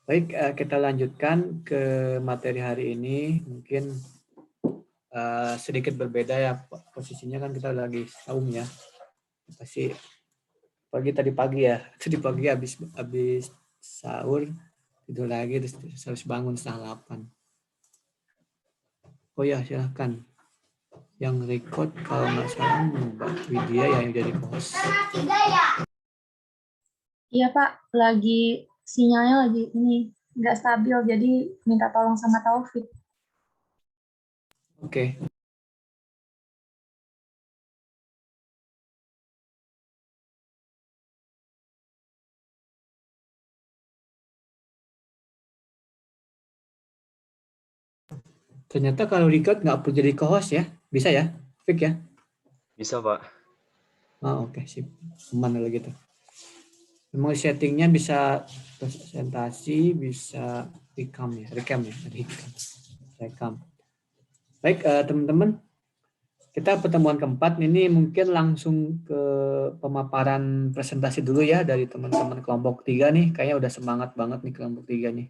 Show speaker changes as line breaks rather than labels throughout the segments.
Baik, kita lanjutkan ke materi hari ini. Mungkin sedikit berbeda ya posisinya, kan kita lagi saum ya. Pasti tadi pagi ya. Tadi pagi habis sahur tidur lagi, terus harus bangun 7:30. Oh ya, silahkan. Yang record kalau nggak salah Mbak Widya yang jadi host.
Iya Pak, sinyalnya lagi ini nggak stabil, jadi minta tolong sama Taufik.
Oke. Ternyata kalau record nggak perlu jadi co-host ya, bisa ya, Fik ya?
Bisa Pak.
Oh, oke, sip. Aman kalau gitu. Memang settingnya bisa presentasi, bisa rekam. Baik, teman-teman, kita pertemuan keempat ini mungkin langsung ke pemaparan presentasi dulu ya dari teman-teman kelompok 3 nih. Kayaknya udah semangat banget nih kelompok 3 nih.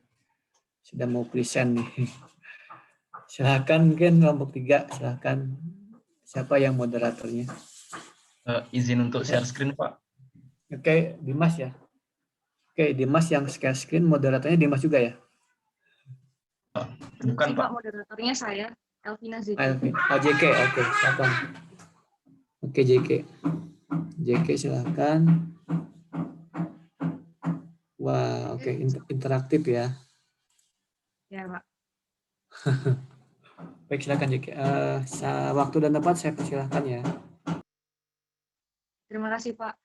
Sudah mau present nih. Silakan mungkin kelompok 3, silakan. Siapa yang moderatornya?
Izin untuk share screen Pak.
Oke, Dimas ya. Oke, Dimas yang share screen, moderatornya Dimas juga ya?
Bukan Pak.
Moderatornya saya, Elvina Zeki.
Oh, JK, oke, silakan. Oke, JK. JK silakan. Wah, oke, interaktif ya.
Ya Pak.
Baik, silakan JK. Waktu dan tempat saya persilahkan ya.
Terima kasih Pak.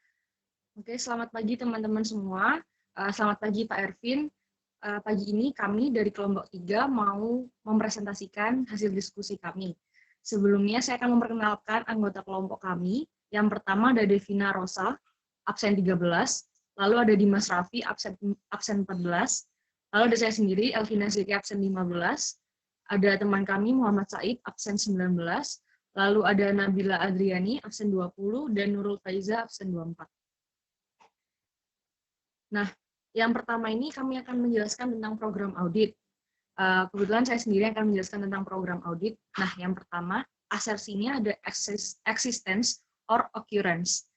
Oke, selamat pagi teman-teman semua. Selamat pagi Pak Ervin. Pagi ini kami dari kelompok 3 mau mempresentasikan hasil diskusi kami. Sebelumnya saya akan memperkenalkan anggota kelompok kami. Yang pertama ada Devina Rosa, absen 13. Lalu ada Dimas Raffi, absen 14. Lalu ada saya sendiri, Elvina Zeki, absen 15. Ada teman kami Muhammad Said, absen 19. Lalu ada Nabila Adriani, absen 20. Dan Nurul Faiza, absen 24. Nah, yang pertama ini kami akan menjelaskan tentang program audit. Kebetulan saya sendiri akan menjelaskan tentang program audit. Nah, yang pertama, asersinya ada existence or occurrence.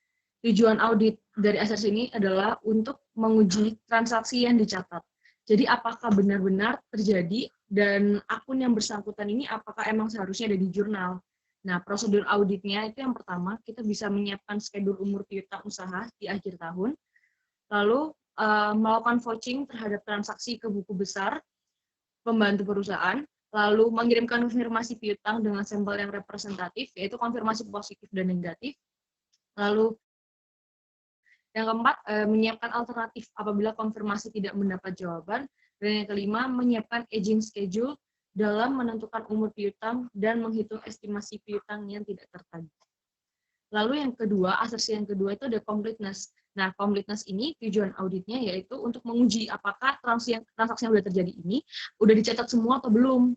Tujuan audit dari asersi ini adalah untuk menguji transaksi yang dicatat. Jadi, apakah benar-benar terjadi dan akun yang bersangkutan ini apakah emang seharusnya ada di jurnal. Nah, prosedur auditnya itu yang pertama, kita bisa menyiapkan schedule umur piutang usaha di akhir tahun. Lalu melakukan vouching terhadap transaksi ke buku besar pembantu perusahaan, lalu mengirimkan konfirmasi piutang dengan sampel yang representatif, yaitu konfirmasi positif dan negatif. Lalu yang keempat, menyiapkan alternatif apabila konfirmasi tidak mendapat jawaban. Dan yang kelima, menyiapkan aging schedule dalam menentukan umur piutang dan menghitung estimasi piutang yang tidak tertagih. Lalu yang kedua, asersi yang kedua itu ada completeness. Nah, completeness ini tujuan auditnya yaitu untuk menguji apakah transaksi yang sudah terjadi ini udah dicatat semua atau belum.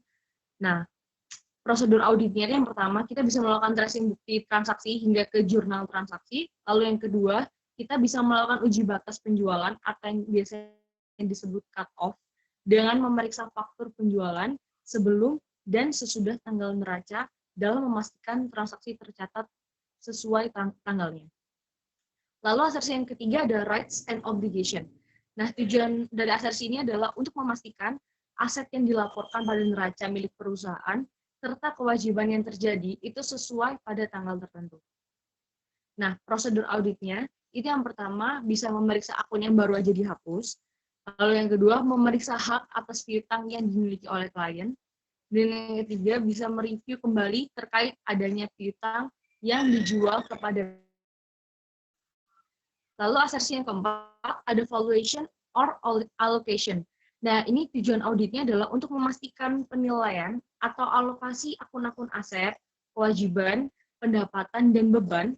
Nah, prosedur auditnya yang pertama, kita bisa melakukan tracing bukti transaksi hingga ke jurnal transaksi. Lalu yang kedua, kita bisa melakukan uji batas penjualan atau yang biasanya disebut cut off dengan memeriksa faktur penjualan sebelum dan sesudah tanggal neraca dalam memastikan transaksi tercatat sesuai tanggalnya. Lalu asersi yang ketiga ada rights and obligation. Nah, tujuan dari asersi ini adalah untuk memastikan aset yang dilaporkan pada neraca milik perusahaan serta kewajiban yang terjadi itu sesuai pada tanggal tertentu. Nah, prosedur auditnya itu yang pertama bisa memeriksa akun yang baru aja dihapus. Lalu yang kedua memeriksa hak atas piutang yang dimiliki oleh klien. Dan yang ketiga bisa mereview kembali terkait adanya piutang yang dijual kepada. Lalu asersi yang keempat ada valuation or allocation. Nah, ini tujuan auditnya adalah untuk memastikan penilaian atau alokasi akun-akun aset, kewajiban, pendapatan, dan beban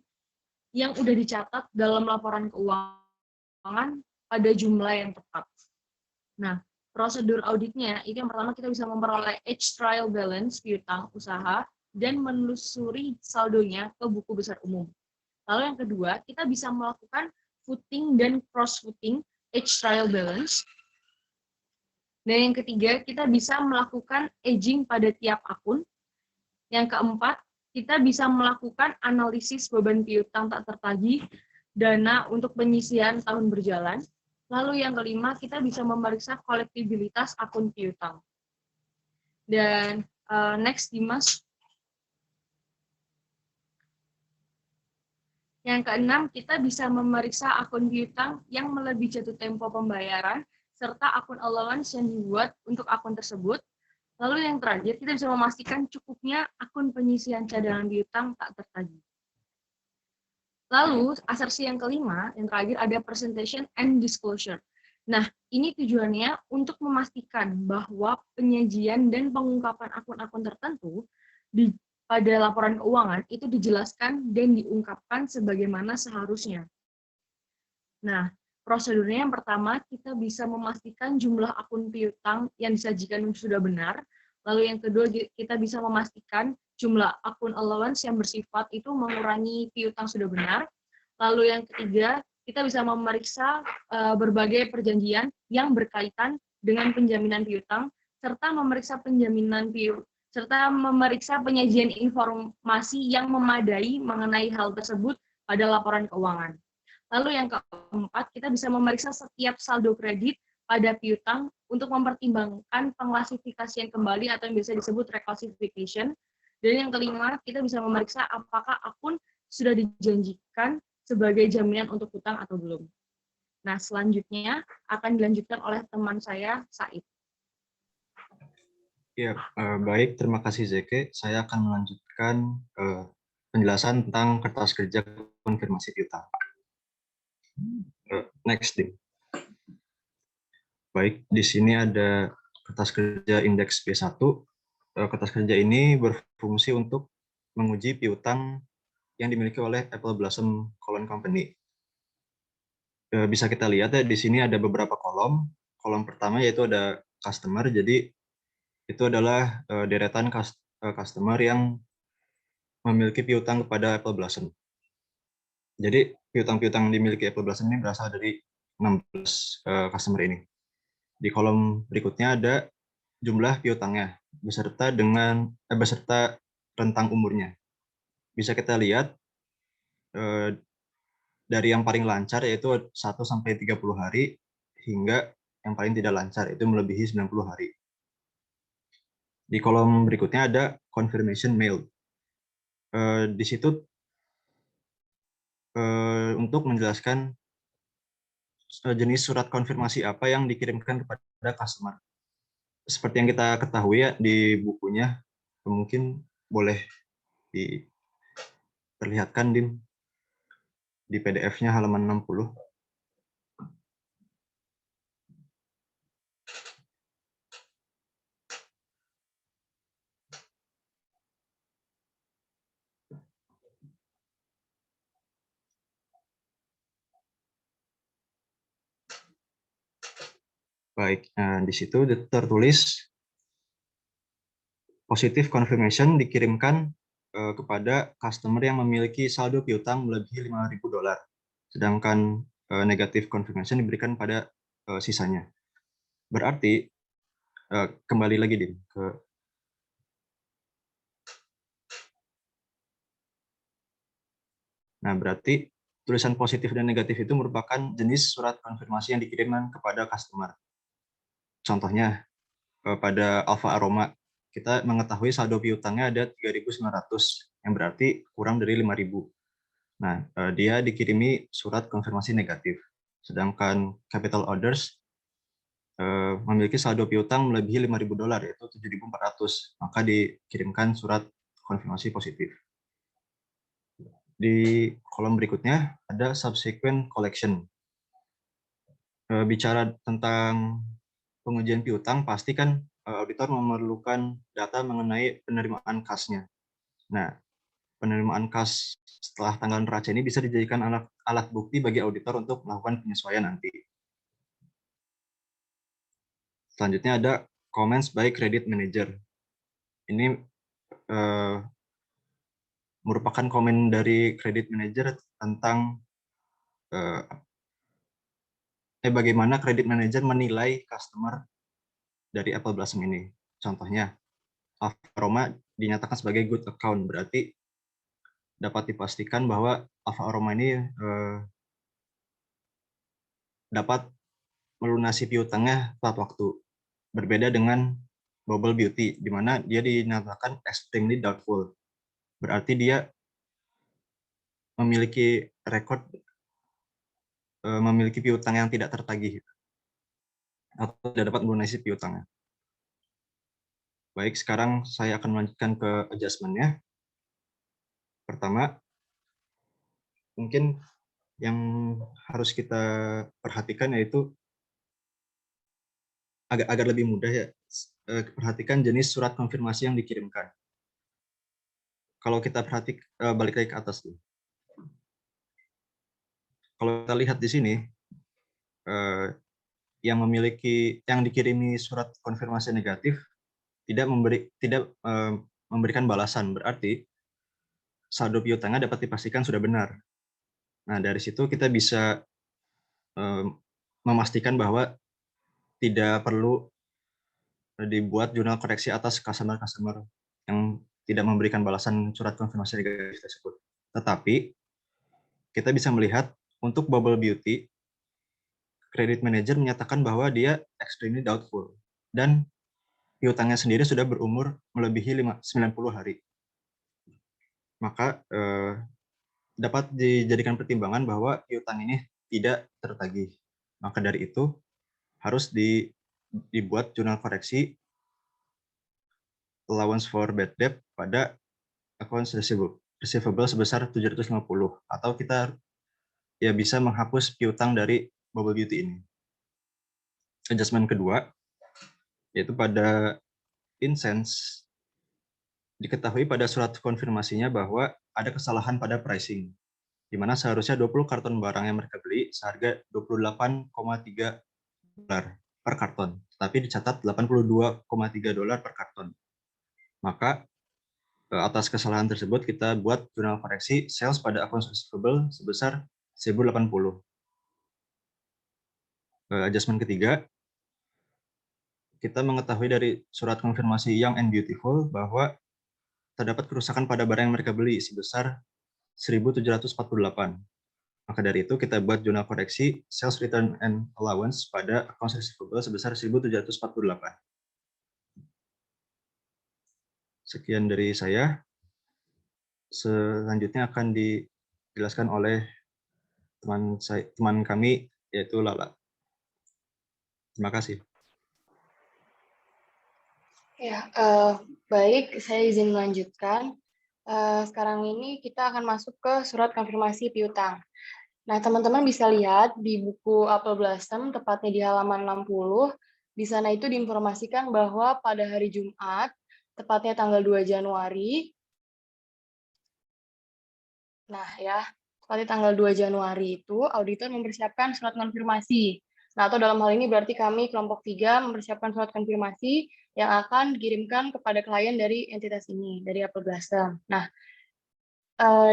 yang sudah dicatat dalam laporan keuangan pada jumlah yang tepat. Nah, prosedur auditnya, itu yang pertama kita bisa memperoleh age trial balance piutang usaha dan menelusuri saldonya ke buku besar umum. Lalu yang kedua, kita bisa melakukan footing dan cross-footing age trial balance Dan yang ketiga, kita bisa melakukan aging pada tiap akun. Yang keempat, kita bisa melakukan analisis beban piutang tak tertagih, dana untuk penyisihan tahun berjalan. Lalu yang kelima, kita bisa memeriksa kolektibilitas akun piutang. Dan next, Dimas. Yang keenam, kita bisa memeriksa akun piutang yang melebihi jatuh tempo pembayaran, serta akun allowance yang dibuat untuk akun tersebut. Lalu yang terakhir, kita bisa memastikan cukupnya akun penyisihan cadangan piutang tak tertagih. Lalu, asersi yang kelima, yang terakhir ada presentation and disclosure. Nah, ini tujuannya untuk memastikan bahwa penyajian dan pengungkapan akun-akun tertentu pada laporan keuangan itu dijelaskan dan diungkapkan sebagaimana seharusnya. Nah, prosedurnya yang pertama, kita bisa memastikan jumlah akun piutang yang disajikan sudah benar. Lalu yang kedua, kita bisa memastikan jumlah akun allowance yang bersifat itu mengurangi piutang sudah benar. Lalu yang ketiga, kita bisa memeriksa berbagai perjanjian yang berkaitan dengan penjaminan piutang, serta memeriksa penyajian informasi yang memadai mengenai hal tersebut pada laporan keuangan. Lalu yang keempat, kita bisa memeriksa setiap saldo kredit pada piutang untuk mempertimbangkan pengklasifikasian kembali atau yang biasa disebut reclassification. Dan yang kelima, kita bisa memeriksa apakah akun sudah dijanjikan sebagai jaminan untuk hutang atau belum. Nah, selanjutnya akan dilanjutkan oleh teman saya, Said.
Ya, baik. Terima kasih, Zeke. Saya akan melanjutkan penjelasan tentang kertas kerja konfirmasi piutang. Next, Dim. Baik, di sini ada kertas kerja indeks B1. Kertas kerja ini berfungsi untuk menguji piutang yang dimiliki oleh Apple Blossom Colon Company. Bisa kita lihat ya, di sini ada beberapa kolom. Kolom pertama yaitu ada customer, jadi itu adalah deretan customer yang memiliki piutang kepada Apple Blossom. Jadi piutang-piutang yang dimiliki Apple Blossom ini berasal dari 16 customer ini. Di kolom berikutnya ada jumlah piutangnya beserta rentang umurnya. Bisa kita lihat dari yang paling lancar yaitu 1 sampai 30 hari hingga yang paling tidak lancar yaitu melebihi 90 hari. Di kolom berikutnya ada confirmation mail. Di situ untuk menjelaskan jenis surat konfirmasi apa yang dikirimkan kepada customer. Seperti yang kita ketahui ya di bukunya, mungkin boleh diperlihatkan di PDF-nya halaman 60. Baik, nah di situ tertulis positive confirmation dikirimkan kepada customer yang memiliki saldo piutang melebihi $5.000, sedangkan negative confirmation diberikan pada sisanya. Berarti kembali lagi ke nah berarti tulisan positif dan negatif itu merupakan jenis surat konfirmasi yang dikirimkan kepada customer. Contohnya pada Alfa Aroma kita mengetahui saldo piutangnya ada 3.900 yang berarti kurang dari 5.000. Nah, dia dikirimi surat konfirmasi negatif. Sedangkan Capital Orders memiliki saldo piutang melebihi $5.000 yaitu 7.400, maka dikirimkan surat konfirmasi positif. Di kolom berikutnya ada subsequent collection. Bicara tentang pengujian piutang, pasti kan auditor memerlukan data mengenai penerimaan kas-nya. Nah, penerimaan kas setelah tanggal neraca ini bisa dijadikan alat bukti bagi auditor untuk melakukan penyesuaian nanti. Selanjutnya ada comments by credit manager. Ini merupakan komen dari credit manager tentang bagaimana credit manager menilai customer dari Apple Blossom ini. Contohnya, Alfa Aroma dinyatakan sebagai good account, berarti dapat dipastikan bahwa Alfa Aroma ini dapat melunasi piutangnya tepat waktu. Berbeda dengan Bubble Beauty, di mana dia dinyatakan extremely doubtful. Berarti dia memiliki rekod memiliki piutang yang tidak tertagih atau tidak dapat melunasi piutangnya. Baik, sekarang saya akan melanjutkan ke adjustment-nya. Pertama, mungkin yang harus kita perhatikan yaitu agak lebih mudah ya. Perhatikan jenis surat konfirmasi yang dikirimkan. Kalau kita balik lagi ke atas tuh. Kalau kita lihat di sini, yang dikirimi surat konfirmasi negatif tidak memberikan balasan, berarti saldo piutangnya dapat dipastikan sudah benar. Nah, dari situ kita bisa memastikan bahwa tidak perlu dibuat jurnal koreksi atas customer-customer yang tidak memberikan balasan surat konfirmasi negatif tersebut. Tetapi kita bisa melihat untuk Bubble Beauty, credit manager menyatakan bahwa dia extremely doubtful dan piutangnya sendiri sudah berumur melebihi 90 hari. Maka dapat dijadikan pertimbangan bahwa piutang ini tidak tertagih. Maka dari itu harus dibuat jurnal koreksi allowance for bad debt pada accounts receivable sebesar 750, atau kita ya bisa menghapus piutang dari Bubble Beauty ini. Adjustment kedua yaitu pada incense, diketahui pada surat konfirmasinya bahwa ada kesalahan pada pricing, di mana seharusnya 20 karton barang yang mereka beli seharga $28,3 per karton, tapi dicatat $82,3 per karton. Maka atas kesalahan tersebut kita buat jurnal koreksi sales pada accounts receivable sebesar 1080. Adjustment ketiga, kita mengetahui dari surat konfirmasi Young and Beautiful bahwa terdapat kerusakan pada barang yang mereka beli sebesar 1.748. Maka dari itu kita buat jurnal koreksi sales return and allowance pada accounts receivable sebesar 1.748. Sekian dari saya. Selanjutnya akan dijelaskan oleh teman kami, yaitu Lala. Terima kasih.
Ya, baik, saya izin melanjutkan. Sekarang ini kita akan masuk ke surat konfirmasi piutang. Nah, teman-teman bisa lihat di buku Apple Blossom, tepatnya di halaman 60, di sana itu diinformasikan bahwa pada hari Jumat, tepatnya tanggal 2 Januari, tepatnya tanggal 2 Januari itu, auditor mempersiapkan surat konfirmasi. Nah, atau dalam hal ini berarti kami kelompok 3 mempersiapkan surat konfirmasi yang akan dikirimkan kepada klien dari entitas ini, dari Apple Blossom. Nah,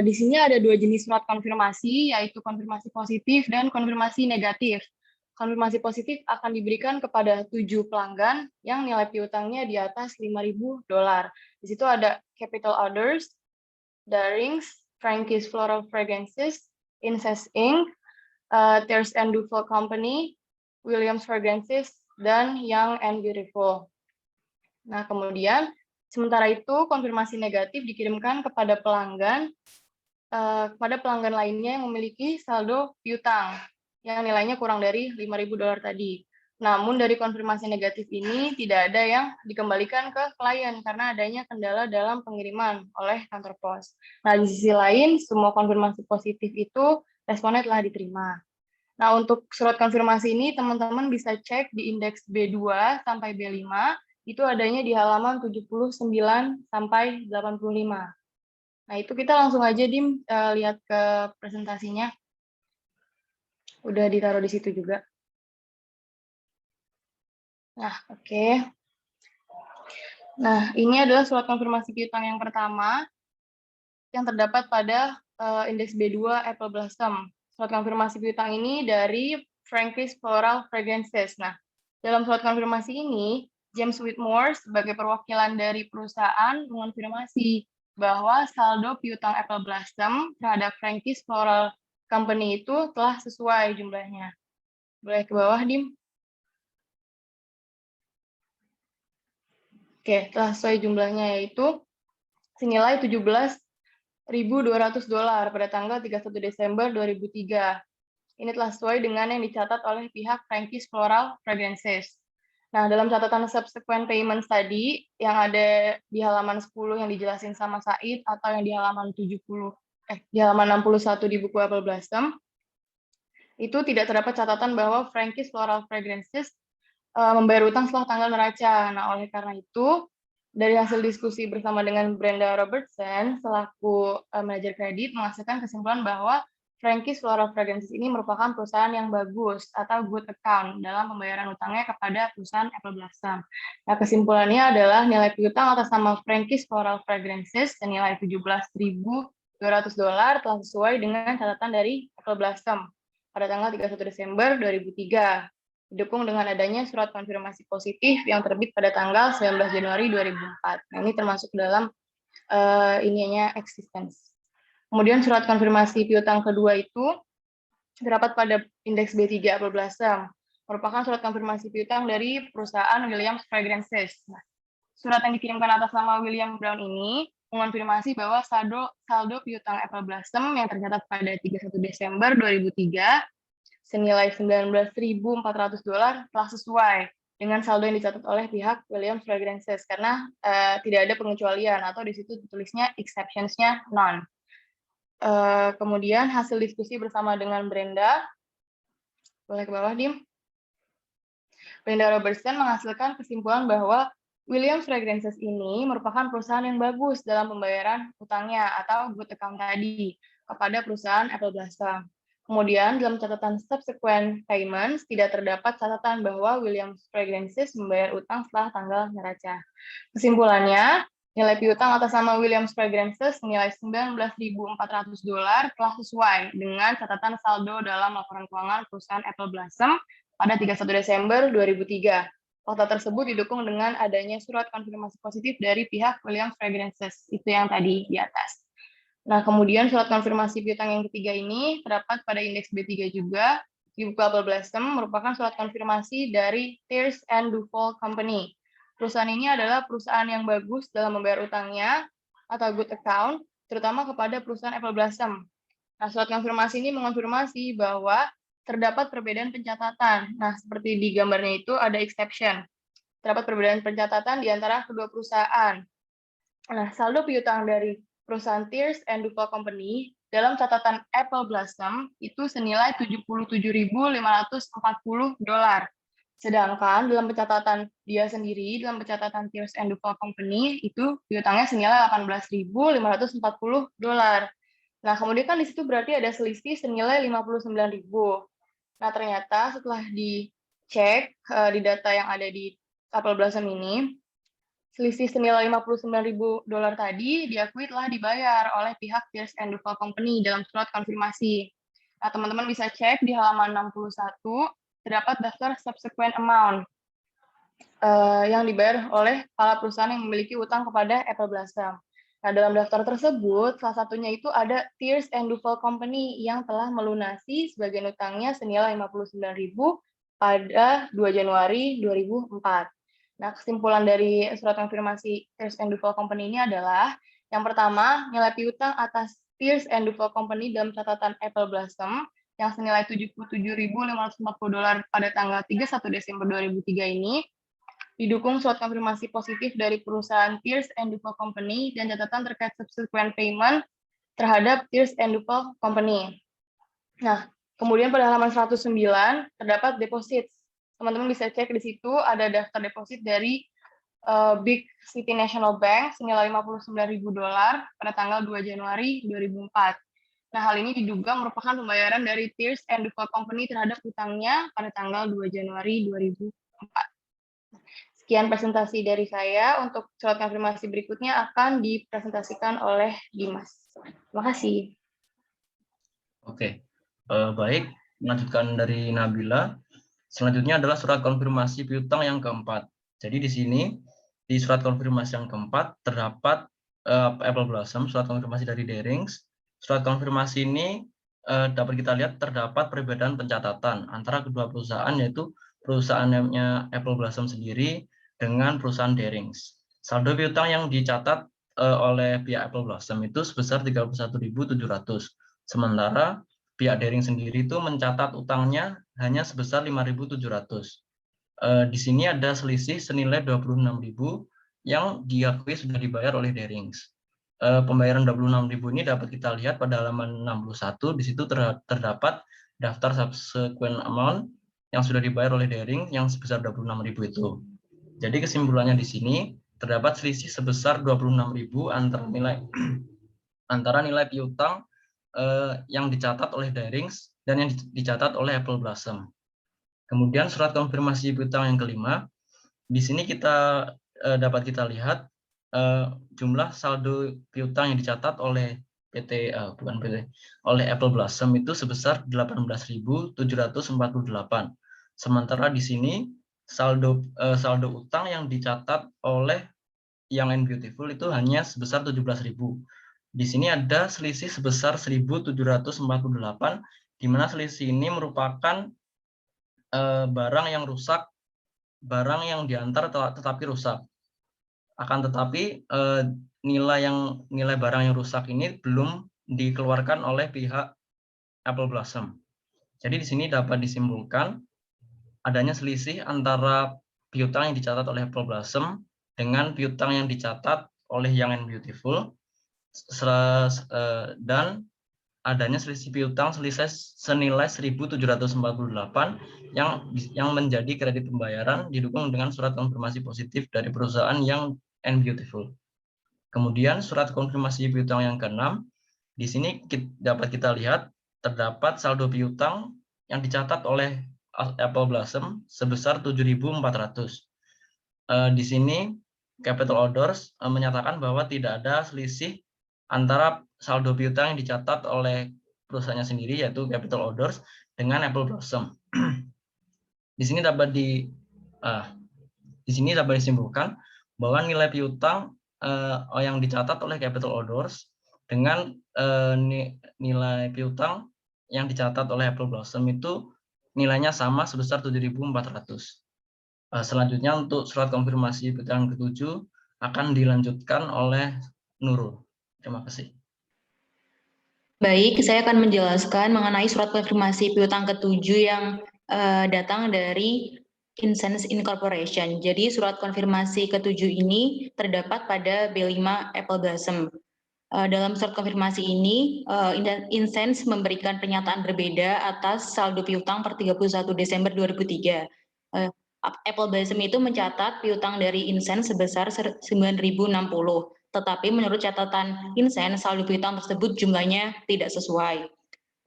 di sini ada 2 jenis surat konfirmasi, yaitu konfirmasi positif dan konfirmasi negatif. Konfirmasi positif akan diberikan kepada 7 pelanggan yang nilai piutangnya di atas $5.000. Di situ ada Capital Orders, Darings, Frankie's Floral Fragrances, Incense Inc., Tears and Duvel Company, Williams Fragrances, dan Young and Beautiful. Nah, kemudian sementara itu konfirmasi negatif dikirimkan kepada pelanggan lainnya yang memiliki saldo piutang yang nilainya kurang dari $5.000 tadi. Namun dari konfirmasi negatif ini tidak ada yang dikembalikan ke klien karena adanya kendala dalam pengiriman oleh kantor pos. Nah, di sisi lain semua konfirmasi positif itu responnya telah diterima. Nah, untuk surat konfirmasi ini teman-teman bisa cek di indeks B2 sampai B5, itu adanya di halaman 79 sampai 85. Nah, itu kita langsung aja lihat ke presentasinya. Udah ditaruh di situ juga. Nah, oke. Nah, ini adalah surat konfirmasi piutang yang pertama yang terdapat pada indeks B2 Apple Blossom. Surat konfirmasi piutang ini dari Frankie's Floral Fragrances. Nah, dalam surat konfirmasi ini James Whitmore sebagai perwakilan dari perusahaan mengonfirmasi bahwa saldo piutang Apple Blossom terhadap Frankie's Floral Company itu telah sesuai jumlahnya. Boleh ke bawah, Dim? Oke, telah sesuai jumlahnya, yaitu senilai $17.200 pada tanggal 31 Desember 2003. Ini telah sesuai dengan yang dicatat oleh pihak Frankie's Floral Fragrances. Nah, dalam catatan subsequent payments tadi, yang ada di halaman 10 yang dijelasin sama Said, atau yang di halaman 61 di buku Apple Blossom, itu tidak terdapat catatan bahwa Frankie's Floral Fragrances membayar utang setelah tanggal neraca. Nah, oleh karena itu, dari hasil diskusi bersama dengan Brenda Robertson, selaku manajer kredit, menghasilkan kesimpulan bahwa Frankie's Floral Fragrances ini merupakan perusahaan yang bagus atau good account dalam pembayaran utangnya kepada perusahaan Apple Blossom. Nah, kesimpulannya adalah nilai piutang atas nama Frankie's Floral Fragrances senilai $17.200 telah sesuai dengan catatan dari Apple Blossom pada tanggal 31 Desember 2003. Didukung dengan adanya surat konfirmasi positif yang terbit pada tanggal 19 Januari 2004. Nah, ini termasuk dalam ininya existence. Kemudian surat konfirmasi piutang kedua itu terdapat pada indeks B3 Apple Blossom, merupakan surat konfirmasi piutang dari perusahaan Williams Fragrances. Nah, surat yang dikirimkan atas nama William Brown ini mengonfirmasi bahwa saldo piutang Apple Blossom yang tercatat pada 31 Desember 2003 senilai $19.400 telah sesuai dengan saldo yang dicatat oleh pihak Williams Fragrances, karena tidak ada pengecualian atau di situ tulisnya exceptions-nya none. Kemudian hasil diskusi bersama dengan Brenda, boleh ke bawah, Dim? Brenda Robertson menghasilkan kesimpulan bahwa Williams Fragrances ini merupakan perusahaan yang bagus dalam pembayaran utangnya atau good account tadi kepada perusahaan Apple Blossom. Kemudian dalam catatan subsequent payments tidak terdapat catatan bahwa Williams Fragrances membayar utang setelah tanggal neraca. Kesimpulannya, nilai piutang atas nama Williams Fragrances senilai $19.400 telah sesuai dengan catatan saldo dalam laporan keuangan perusahaan Apple Blossom pada 31 Desember 2003. Fakta tersebut didukung dengan adanya surat konfirmasi positif dari pihak Williams Fragrances, itu yang tadi di atas. Nah, kemudian surat konfirmasi piutang yang ketiga ini terdapat pada indeks B3 juga di buku Apple Blossom, merupakan surat konfirmasi dari Tears and Duval Company. Perusahaan ini adalah perusahaan yang bagus dalam membayar utangnya atau good account, terutama kepada perusahaan Apple Blossom. Nah, surat konfirmasi ini mengonfirmasi bahwa terdapat perbedaan pencatatan. Nah, seperti di gambarnya itu ada exception. Terdapat perbedaan pencatatan di antara kedua perusahaan. Nah, saldo piutang dari perusahaan Tears and Duval Company dalam catatan Apple Blossom itu senilai $77.540. Sedangkan dalam pencatatan dia sendiri, dalam pencatatan Tears and Duval Company, itu piutangnya senilai $18.540. Nah, kemudian kan di situ berarti ada selisih senilai $59.000. Nah, ternyata setelah dicek di data yang ada di Apple Blossom ini, selisih senilai $59.000 tadi diakui telah dibayar oleh pihak Tears and Duval Company dalam surat konfirmasi. Nah, teman-teman bisa cek di halaman 61, terdapat daftar subsequent amount yang dibayar oleh para perusahaan yang memiliki utang kepada Apple Blossom. Nah, dalam daftar tersebut, salah satunya itu ada Tears and Duval Company yang telah melunasi sebagian utangnya senilai $59.000 pada 2 Januari 2004. Nah, kesimpulan dari surat konfirmasi Tears and Duval Company ini adalah, yang pertama, nilai piutang atas Tears and Duval Company dalam catatan Apple Blossom yang senilai $77.540 pada tanggal 31 Desember 2003 ini didukung surat konfirmasi positif dari perusahaan Tears and Duval Company dan catatan terkait subsequent payment terhadap Tears and Duval Company. Nah, kemudian pada halaman 109 terdapat deposit. Teman-teman bisa cek di situ ada daftar deposit dari Big City National Bank senilai $59.000 pada tanggal 2 Januari 2004. Nah, hal ini diduga merupakan pembayaran dari Tears and Duval Company terhadap utangnya pada tanggal 2 Januari 2004. Sekian presentasi dari saya. Untuk surat konfirmasi berikutnya akan dipresentasikan oleh Dimas. Terima kasih.
Oke, baik. Melanjutkan dari Nabila. Selanjutnya adalah surat konfirmasi piutang yang keempat. Jadi di sini di surat konfirmasi yang keempat terdapat Apple Blossom, surat konfirmasi dari Darings. Surat konfirmasi ini dapat kita lihat terdapat perbedaan pencatatan antara kedua perusahaan, yaitu perusahaannya Apple Blossom sendiri dengan perusahaan Darings. Saldo piutang yang dicatat oleh pihak Apple Blossom itu sebesar 31.700. Sementara pihak Daring sendiri itu mencatat utangnya hanya sebesar 5.700. Di sini ada selisih senilai 26.000 yang diakui sudah dibayar oleh Darings. Pembayaran 26.000 ini dapat kita lihat pada halaman 61. Di situ terdapat daftar subsequent amount yang sudah dibayar oleh Daring yang sebesar 26.000 itu. Jadi kesimpulannya di sini terdapat selisih sebesar 26.000 antara nilai piutang yang dicatat oleh Darings dan yang dicatat oleh Apple Blossom. Kemudian surat konfirmasi piutang yang kelima, di sini kita dapat kita lihat jumlah saldo piutang yang dicatat oleh oleh Apple Blossom itu sebesar 18.748. Sementara di sini saldo utang yang dicatat oleh Young and Beautiful itu hanya sebesar 17.000. Di sini ada selisih sebesar 1.748, di mana selisih ini merupakan barang yang rusak, barang yang diantar tetapi rusak. Akan tetapi nilai barang yang rusak ini belum dikeluarkan oleh pihak Apple Blossom. Jadi di sini dapat disimpulkan adanya selisih antara piutang yang dicatat oleh Apple Blossom dengan piutang yang dicatat oleh Young and Beautiful, dan adanya selisih piutang senilai 1.748 yang menjadi kredit pembayaran didukung dengan surat konfirmasi positif dari perusahaan Young and Beautiful. Kemudian surat konfirmasi piutang yang keenam, di sini dapat kita lihat terdapat saldo piutang yang dicatat oleh Apple Blossom sebesar 7.400. Di sini Capital Orders menyatakan bahwa tidak ada selisih antara saldo piutang yang dicatat oleh perusahaannya sendiri, yaitu Capital Orders, dengan Apple Blossom. Di sini dapat disimpulkan bahwa nilai piutang yang dicatat oleh Capital Orders dengan nilai piutang yang dicatat oleh Apple Blossom itu nilainya sama sebesar 7.400. Selanjutnya untuk surat konfirmasi piutang ke-7 akan dilanjutkan oleh Nurul. Terima kasih.
Baik, saya akan menjelaskan mengenai surat konfirmasi piutang ke-7 yang datang dari Insense Incorporation. Jadi surat konfirmasi ke-7 ini terdapat pada B5 Apple Blossom. Dalam surat konfirmasi ini, Insense memberikan pernyataan berbeda atas saldo piutang per 31 Desember 2003. Apple Blossom itu mencatat piutang dari Insense sebesar 9.060. Tetapi menurut catatan Insense, saldo piutang tersebut jumlahnya tidak sesuai.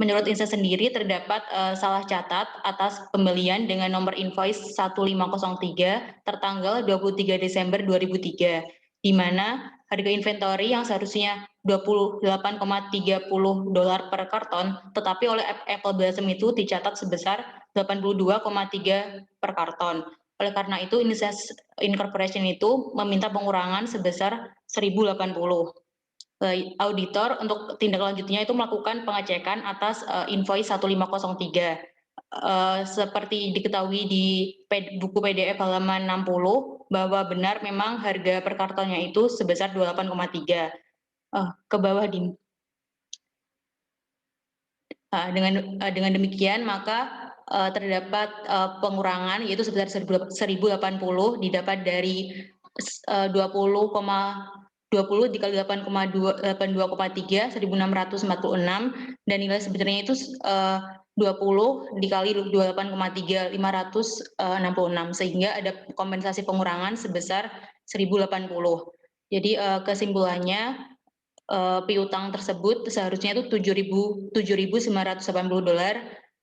Menurut Insense sendiri terdapat salah catat atas pembelian dengan nomor invoice 1503 tertanggal 23 Desember 2003, di mana harga inventory yang seharusnya $28,30 per karton, tetapi oleh Apple Blossom itu dicatat sebesar 82,3 per karton. Oleh karena itu, Insense Incorporation itu meminta pengurangan sebesar 1.080. Auditor untuk tindak lanjutnya itu melakukan pengecekan atas invoice 1503. Seperti diketahui di buku PDF halaman 60 bahwa benar memang harga per kartonnya itu sebesar 28,3. Ke bawah Din. Dengan demikian maka terdapat pengurangan yaitu sebesar 1.080 didapat dari 20 dikali 8,82,3 1.646 dan nilai sebenarnya itu 20 dikali 28,3 566 sehingga ada kompensasi pengurangan sebesar 1.080. Jadi kesimpulannya piutang tersebut seharusnya itu $7.980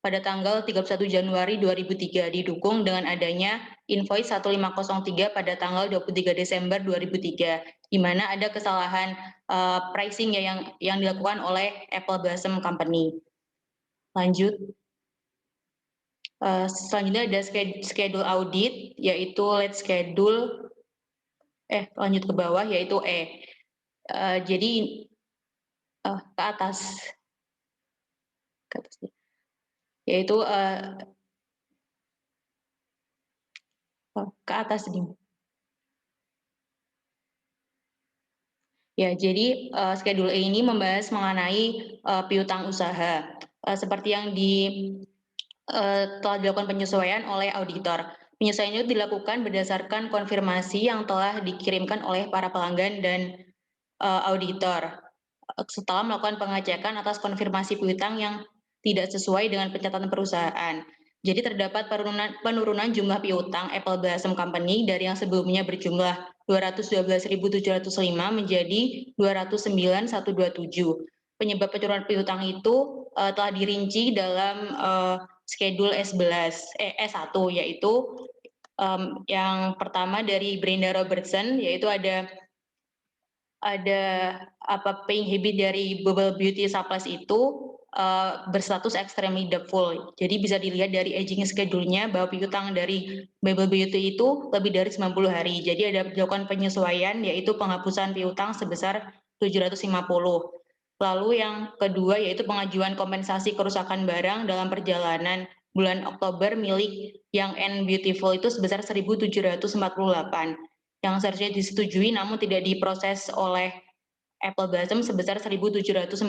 pada tanggal 31 Januari 2003 didukung dengan adanya invoice 1503 pada tanggal 23 Desember 2003 di mana ada kesalahan pricing yang dilakukan oleh Apple Blossom Company. Lanjut. Selanjutnya ada schedule audit, yaitu let's schedule, lanjut ke bawah, yaitu E. Jadi ke atas, yaitu ke atas ini. Ya, jadi schedule E ini membahas mengenai piutang usaha. Seperti yang telah dilakukan penyesuaian oleh auditor. Penyesuaian itu dilakukan berdasarkan konfirmasi yang telah dikirimkan oleh para pelanggan dan auditor setelah melakukan pengecekan atas konfirmasi piutang yang tidak sesuai dengan pencatatan perusahaan. Jadi terdapat penurunan jumlah piutang Apple Blossom Company dari yang sebelumnya berjumlah 212.705 menjadi 209.127. Penyebab penurunan piutang itu telah dirinci dalam schedule S1, yaitu yang pertama dari Brenda Robertson, yaitu ada paying habit dari Bubble Beauty Supplies itu berstatus extremely doubtful. Jadi bisa dilihat dari aging schedule-nya bahwa piutang dari Bubble Beauty itu lebih dari 90 hari. Jadi ada dilakukan penyesuaian, yaitu penghapusan piutang sebesar 750. Lalu yang kedua yaitu pengajuan kompensasi kerusakan barang dalam perjalanan bulan Oktober milik Young and Beautiful itu sebesar 1.748 yang seharusnya disetujui namun tidak diproses oleh Apple Blossom sebesar 1.748.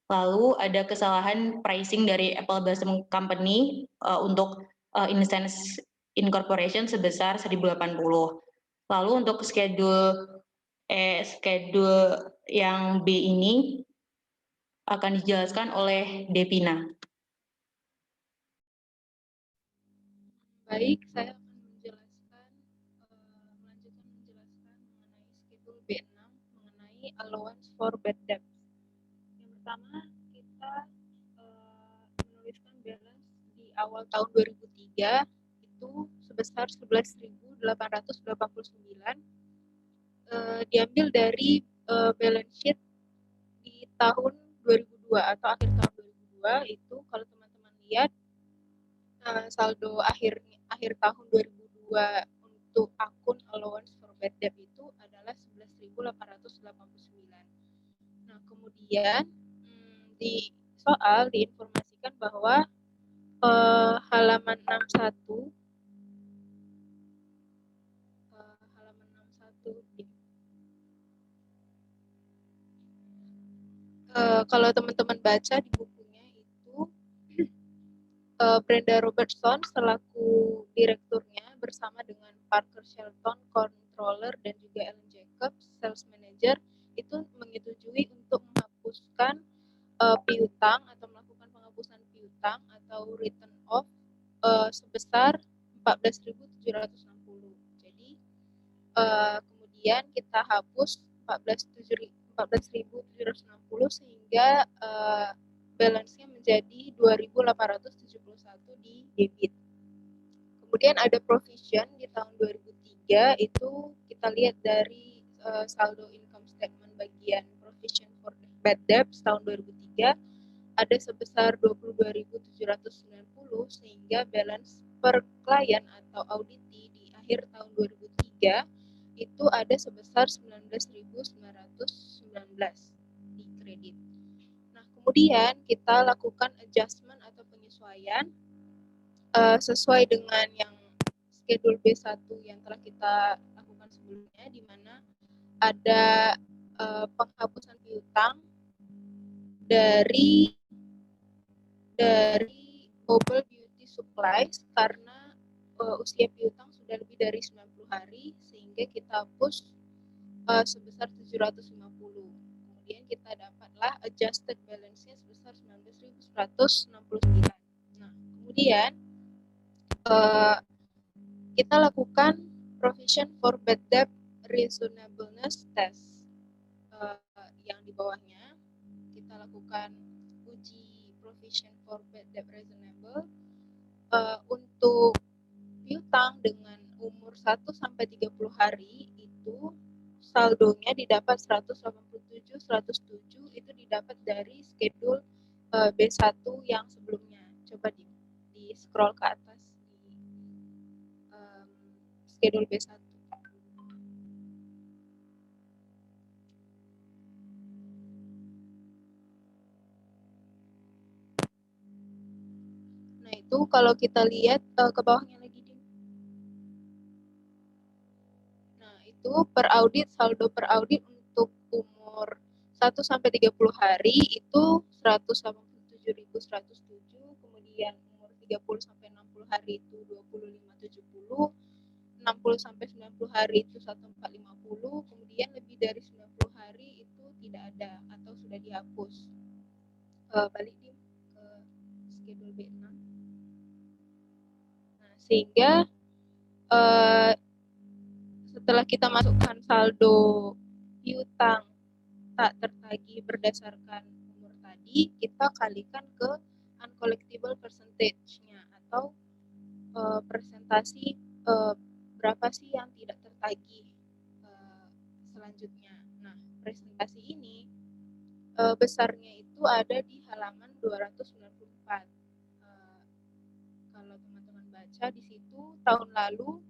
Lalu ada kesalahan pricing dari Apple Blossom Company untuk Instance Incorporation sebesar 1.080. Lalu untuk schedule yang B ini akan dijelaskan oleh Devina.
Baik, saya akan menjelaskan, melanjutkan menjelaskan mengenai schedule B6 mengenai allowance for bad debt. Yang pertama, kita menuliskan balance di awal tahun 2003 itu sebesar 11.889, diambil dari balance sheet di tahun 2002 atau akhir tahun 2002 itu kalau teman-teman lihat saldo akhir tahun 2002 untuk akun allowance for bad debt itu adalah 11.889. Nah, kemudian di soal diinformasikan bahwa halaman 61 kalau teman-teman baca di bukunya itu Brenda Robertson selaku direkturnya bersama dengan Parker Shelton, controller, dan juga Ellen Jacobs, sales manager, itu menyetujui untuk menghapuskan piutang atau melakukan penghapusan piutang atau written off sebesar 14.760. Jadi kemudian kita hapus 14.760 sehingga balance-nya menjadi 2.871 di debit. Kemudian ada provision di tahun 2003 itu kita lihat dari saldo income statement bagian provision for bad debt tahun 2003 ada sebesar 22.790 sehingga balance per klien atau auditee di akhir tahun 2003 itu ada sebesar 19.919 di kredit. Nah, kemudian kita lakukan adjustment atau penyesuaian sesuai dengan yang schedule B1 yang telah kita lakukan sebelumnya, di mana ada penghapusan piutang dari Bubble Beauty Supplies karena usia piutang sudah lebih dari 90 hari sehingga kita hapus sebesar 750. Kemudian kita dapatlah adjusted balance-nya sebesar 19.169. Nah, kemudian kita lakukan provision for bad debt reasonableness test. Yang di bawahnya kita lakukan uji provision for bad debt reasonable untuk piutang dengan umur 1 sampai 30 hari itu saldonya didapat 187, 107 itu didapat dari schedule B1 yang sebelumnya. Coba di scroll ke atas di schedule B1. Nah, itu kalau kita lihat ke bawahnya lagi, Dim. Nah, itu per audit, saldo per audit untuk umur 1 sampai 30 hari itu 187.107, kemudian umur 30 sampai 60 hari itu 2570, 60 sampai 90 hari itu 1450, kemudian lebih dari 90 hari itu tidak ada atau sudah dihapus. Balik Dim ke schedule B6. Nah, sehingga setelah kita masukkan saldo piutang tak tertagih berdasarkan umur tadi, kita kalikan ke uncollectible percentage-nya atau presentasi berapa sih yang tidak tertagih selanjutnya. Nah, presentasi ini besarnya itu ada di halaman 294. Kalau teman-teman baca di situ tahun lalu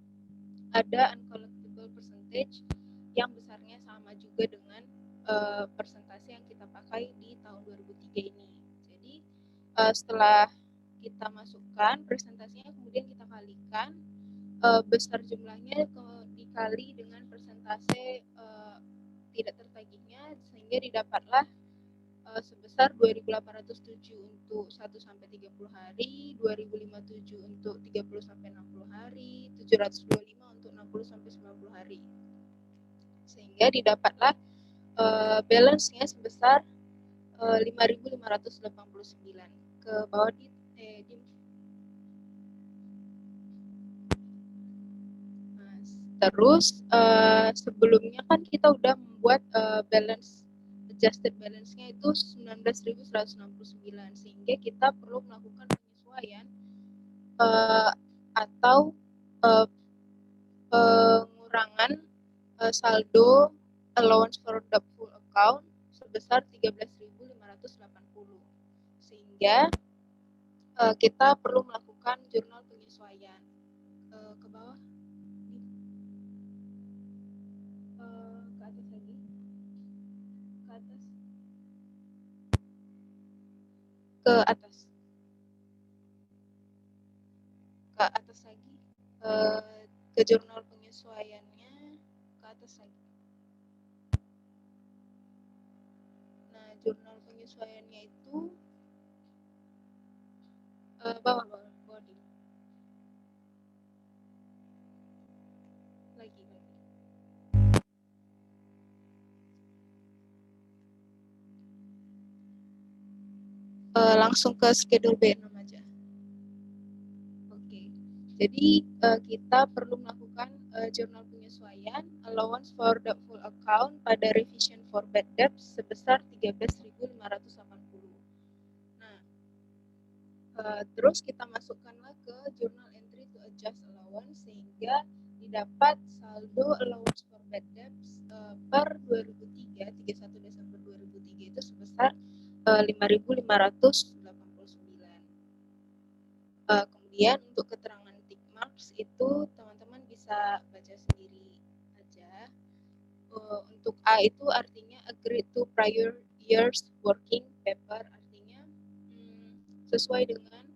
ada uncollectible percentage yang besarnya sama juga dengan persentase yang kita pakai di tahun 2003 ini. Jadi setelah kita masukkan presentasinya, kemudian kita kalikan besar jumlahnya dikali dengan persentase tidak tertagihnya, sehingga didapatlah sebesar 2.807 untuk 1 sampai 30 hari, 2.057 untuk 30 sampai 60 hari, 725 untuk 60 sampai 90 hari. Sehingga didapatlah balance-nya sebesar 5.589. Ke bawah di Nah, terus sebelumnya kan kita udah membuat balance adjusted balance-nya itu 19.169, sehingga kita perlu melakukan penyesuaian atau pengurangan saldo allowance for doubtful account sebesar 13.580, sehingga kita perlu melakukan jurnal penyesuaian. Ke bawah, ke atas lagi, ke atas lagi, ke jurnal penyesuaiannya, ke atas lagi. Nah, jurnal penyesuaiannya itu bawah di lagi. Langsung ke schedule B6 aja. Oke. Jadi kita perlu melakukan jurnal penyesuaian allowance for doubtful account pada revision for bad debt sebesar 13.580. Nah, terus kita masukkanlah ke journal entry to adjust allowance, sehingga didapat saldo allowance for bad debts per 2003, 31 Desember 2003 itu sebesar 5.589. Kemudian untuk keterangan tick marks itu teman-teman bisa baca sendiri aja. Untuk A itu artinya agree to prior years working paper, artinya sesuai dengan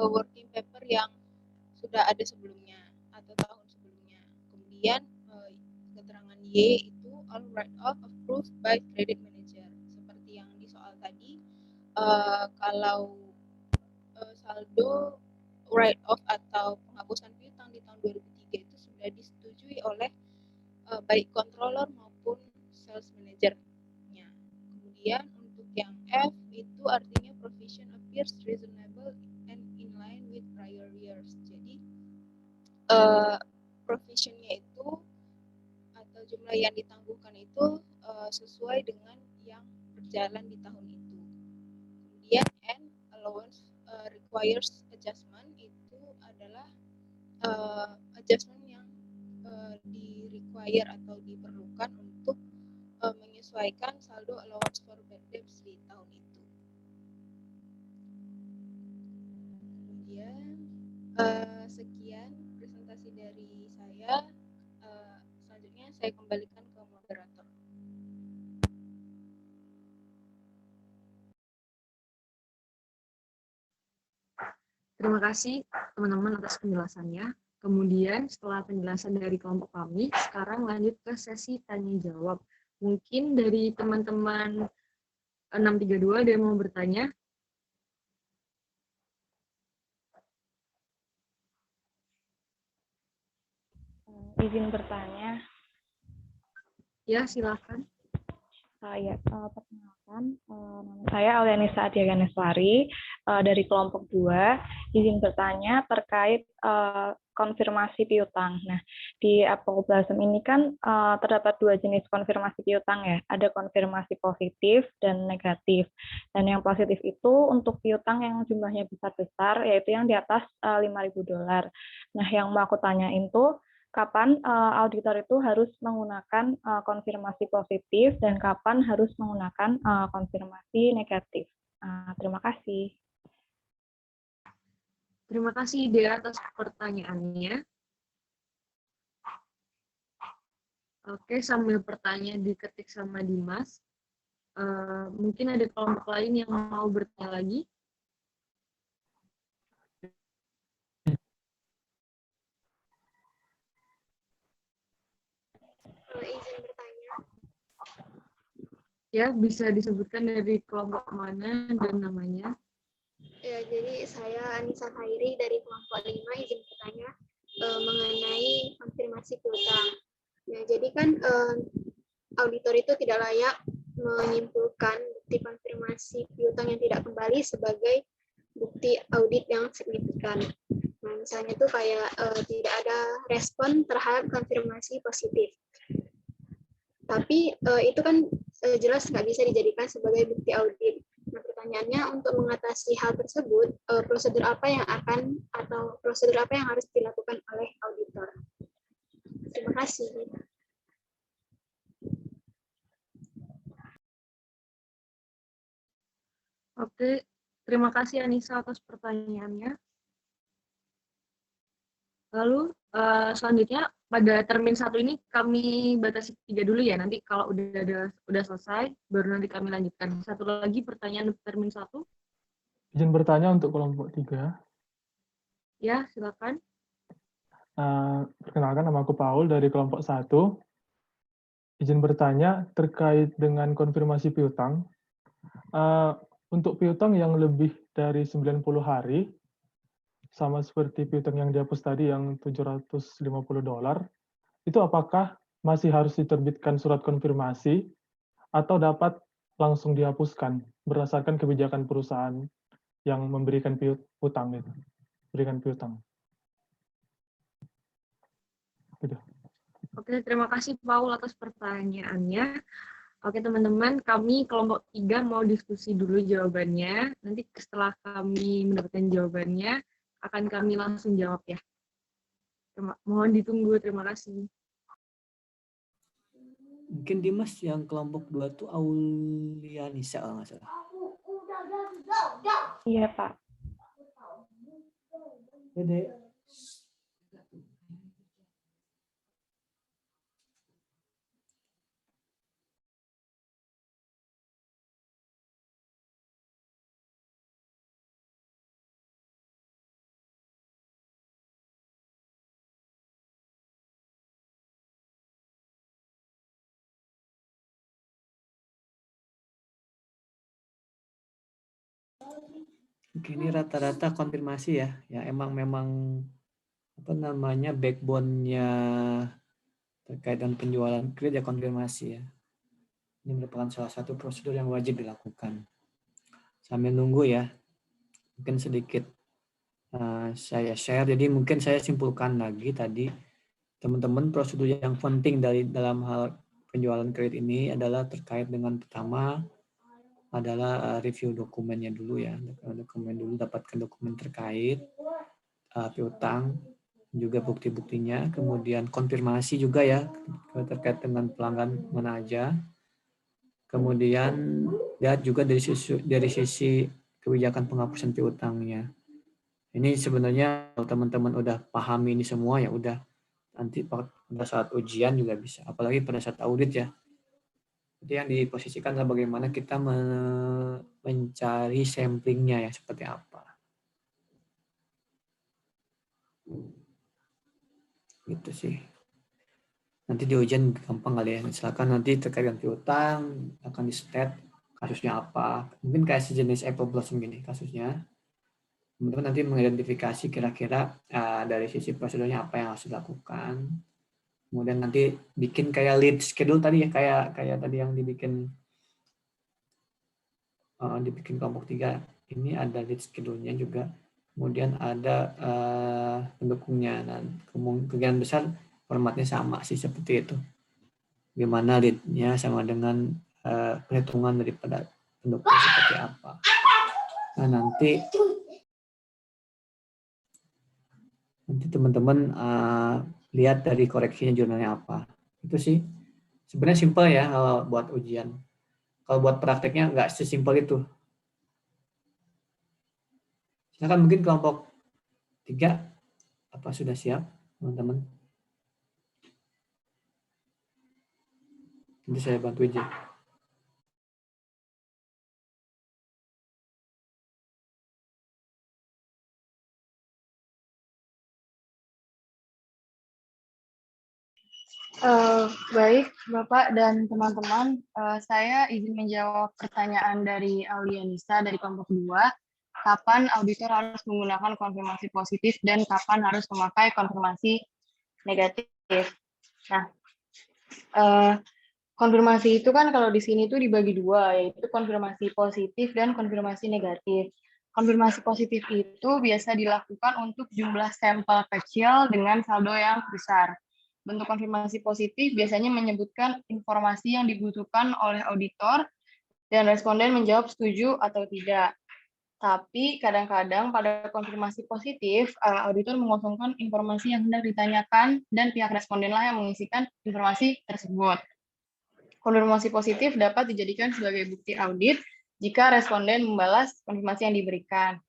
working paper yang sudah ada sebelumnya atau tahun sebelumnya. Kemudian keterangan Y itu all write off approved by credit manager. Seperti yang di soal tadi, kalau saldo write off atau penghapusan piutang di tahun 2003 itu sudah disetujui oleh baik controller maupun sales manager-nya. Kemudian untuk yang F itu artinya provision appears reasonable and in line with prior years. Jadi provisionnya itu atau jumlah yang ditangguhkan itu sesuai dengan yang berjalan di tahun itu. Kemudian N allowance requires adjustment itu adalah adjustment yang di-require atau diperlukan untuk menyesuaikan saldo allowance for bad debts di tahun itu. Kemudian sekian presentasi dari saya. Selanjutnya saya kembalikan ke moderator.
Terima kasih teman-teman atas penjelasannya. Kemudian setelah penjelasan dari kelompok kami, sekarang lanjut ke sesi tanya jawab. Mungkin dari teman-teman 632 ada yang mau bertanya?
Izin bertanya.
Ya, silakan.
Perkenalkan, nama saya Aulianisa Atiaganeswari dari kelompok 2. Izin bertanya terkait konfirmasi piutang. Nah, di Apple Blossom ini kan terdapat 2 jenis konfirmasi piutang ya. Ada konfirmasi positif dan negatif. Dan yang positif itu untuk piutang yang jumlahnya besar-besar, yaitu yang di atas $5.000. Nah, yang mau aku tanyain tuh, kapan auditor itu harus menggunakan konfirmasi positif dan kapan harus menggunakan konfirmasi negatif. Terima kasih.
Terima kasih Dea atas pertanyaannya. Oke, sambil pertanyaan diketik sama Dimas. Mungkin ada kelompok lain yang mau bertanya lagi?
Izin bertanya.
Ya, bisa disebutkan dari kelompok mana dan namanya.
Ya, jadi saya Anissa Khairi dari kelompok 5 izin bertanya mengenai konfirmasi piutang. Ya, jadi kan auditor itu tidak layak menyimpulkan bukti konfirmasi piutang yang tidak kembali sebagai bukti audit yang signifikan. Nah, misalnya itu kayak tidak ada respon terhadap konfirmasi positif. Tapi itu kan jelas nggak bisa dijadikan sebagai bukti audit. Nah, pertanyaannya untuk mengatasi hal tersebut, prosedur apa yang harus dilakukan oleh auditor? Terima kasih.
Oke, terima kasih Anissa atas pertanyaannya. Lalu selanjutnya pada termin 1 ini kami batasi 3 dulu ya. Nanti kalau udah selesai baru nanti kami lanjutkan. Satu lagi pertanyaan termin 1.
Izin bertanya untuk kelompok 3.
Ya, silakan.
Perkenalkan, nama aku Paul dari kelompok 1. Izin bertanya terkait dengan konfirmasi piutang. Untuk piutang yang lebih dari 90 hari, sama seperti piutang yang dihapus tadi yang $750, itu apakah masih harus diterbitkan surat konfirmasi atau dapat langsung dihapuskan berdasarkan kebijakan perusahaan yang memberikan piutang itu, berikan piutang. Gitu.
Oke, terima kasih Paul atas pertanyaannya. Oke teman-teman, kami kelompok 3 mau diskusi dulu jawabannya. Nanti setelah kami mendapatkan jawabannya, akan kami langsung jawab ya. Mohon ditunggu, terima kasih.
Mungkin Dimas yang kelompok 2 tuh Aulianisa kalau nggak salah.
Iya, Pak.
Dede. Oke, ini rata-rata konfirmasi ya, yang memang apa namanya backbone-nya terkait dengan penjualan kredit ya konfirmasi ya. Ini merupakan salah satu prosedur yang wajib dilakukan. Sambil nunggu ya, mungkin sedikit saya share. Jadi mungkin saya simpulkan lagi tadi, teman-teman prosedur yang penting dalam hal penjualan kredit ini adalah terkait dengan pertama adalah review dokumennya dulu ya, dapatkan dokumen terkait piutang, juga bukti-buktinya, kemudian konfirmasi juga ya terkait dengan pelanggan mana aja, kemudian lihat juga dari sisi kebijakan penghapusan piutangnya. Ini sebenarnya kalau teman-teman udah pahami ini semua ya udah, nanti pada saat ujian juga bisa, apalagi pada saat audit ya. Jadi yang diposisikan adalah bagaimana kita mencari samplingnya ya seperti apa. Gitu sih. Nanti di ujian gampang kali ya. Misalkan nanti terkait dengan piutang akan di state kasusnya apa. Mungkin kayak sejenis Apple Blossom gini kasusnya. Teman-teman nanti mengidentifikasi kira-kira dari sisi prosedurnya apa yang harus dilakukan. Kemudian nanti bikin kayak lead schedule tadi ya, kayak tadi yang dibikin kelompok 3. Ini ada lead schedule-nya juga. Kemudian ada pendukungnya. Dan kemungkinan besar formatnya sama sih seperti itu. Gimana lead-nya sama dengan perhitungan daripada pendukung seperti apa. Nah, nanti teman-teman lihat dari koreksinya jurnalnya apa. Itu sih sebenarnya simpel ya kalau buat ujian. Kalau buat prakteknya nggak sesimpel itu. Silakan mungkin kelompok 3 apa sudah siap teman-teman? Nanti saya bantu aja.
Baik, Bapak dan teman-teman, saya izin menjawab pertanyaan dari Aulianisa dari kelompok 2. Kapan auditor harus menggunakan konfirmasi positif dan kapan harus memakai konfirmasi negatif? Nah, konfirmasi itu kan kalau di sini tuh dibagi dua, yaitu konfirmasi positif dan konfirmasi negatif. Konfirmasi positif itu biasa dilakukan untuk jumlah sampel kecil dengan saldo yang besar. Bentuk konfirmasi positif biasanya menyebutkan informasi yang dibutuhkan oleh auditor dan responden menjawab setuju atau tidak. Tapi kadang-kadang pada konfirmasi positif, auditor mengosongkan informasi yang hendak ditanyakan dan pihak respondenlah yang mengisikan informasi tersebut. Konfirmasi positif dapat dijadikan sebagai bukti audit jika responden membalas konfirmasi yang diberikan.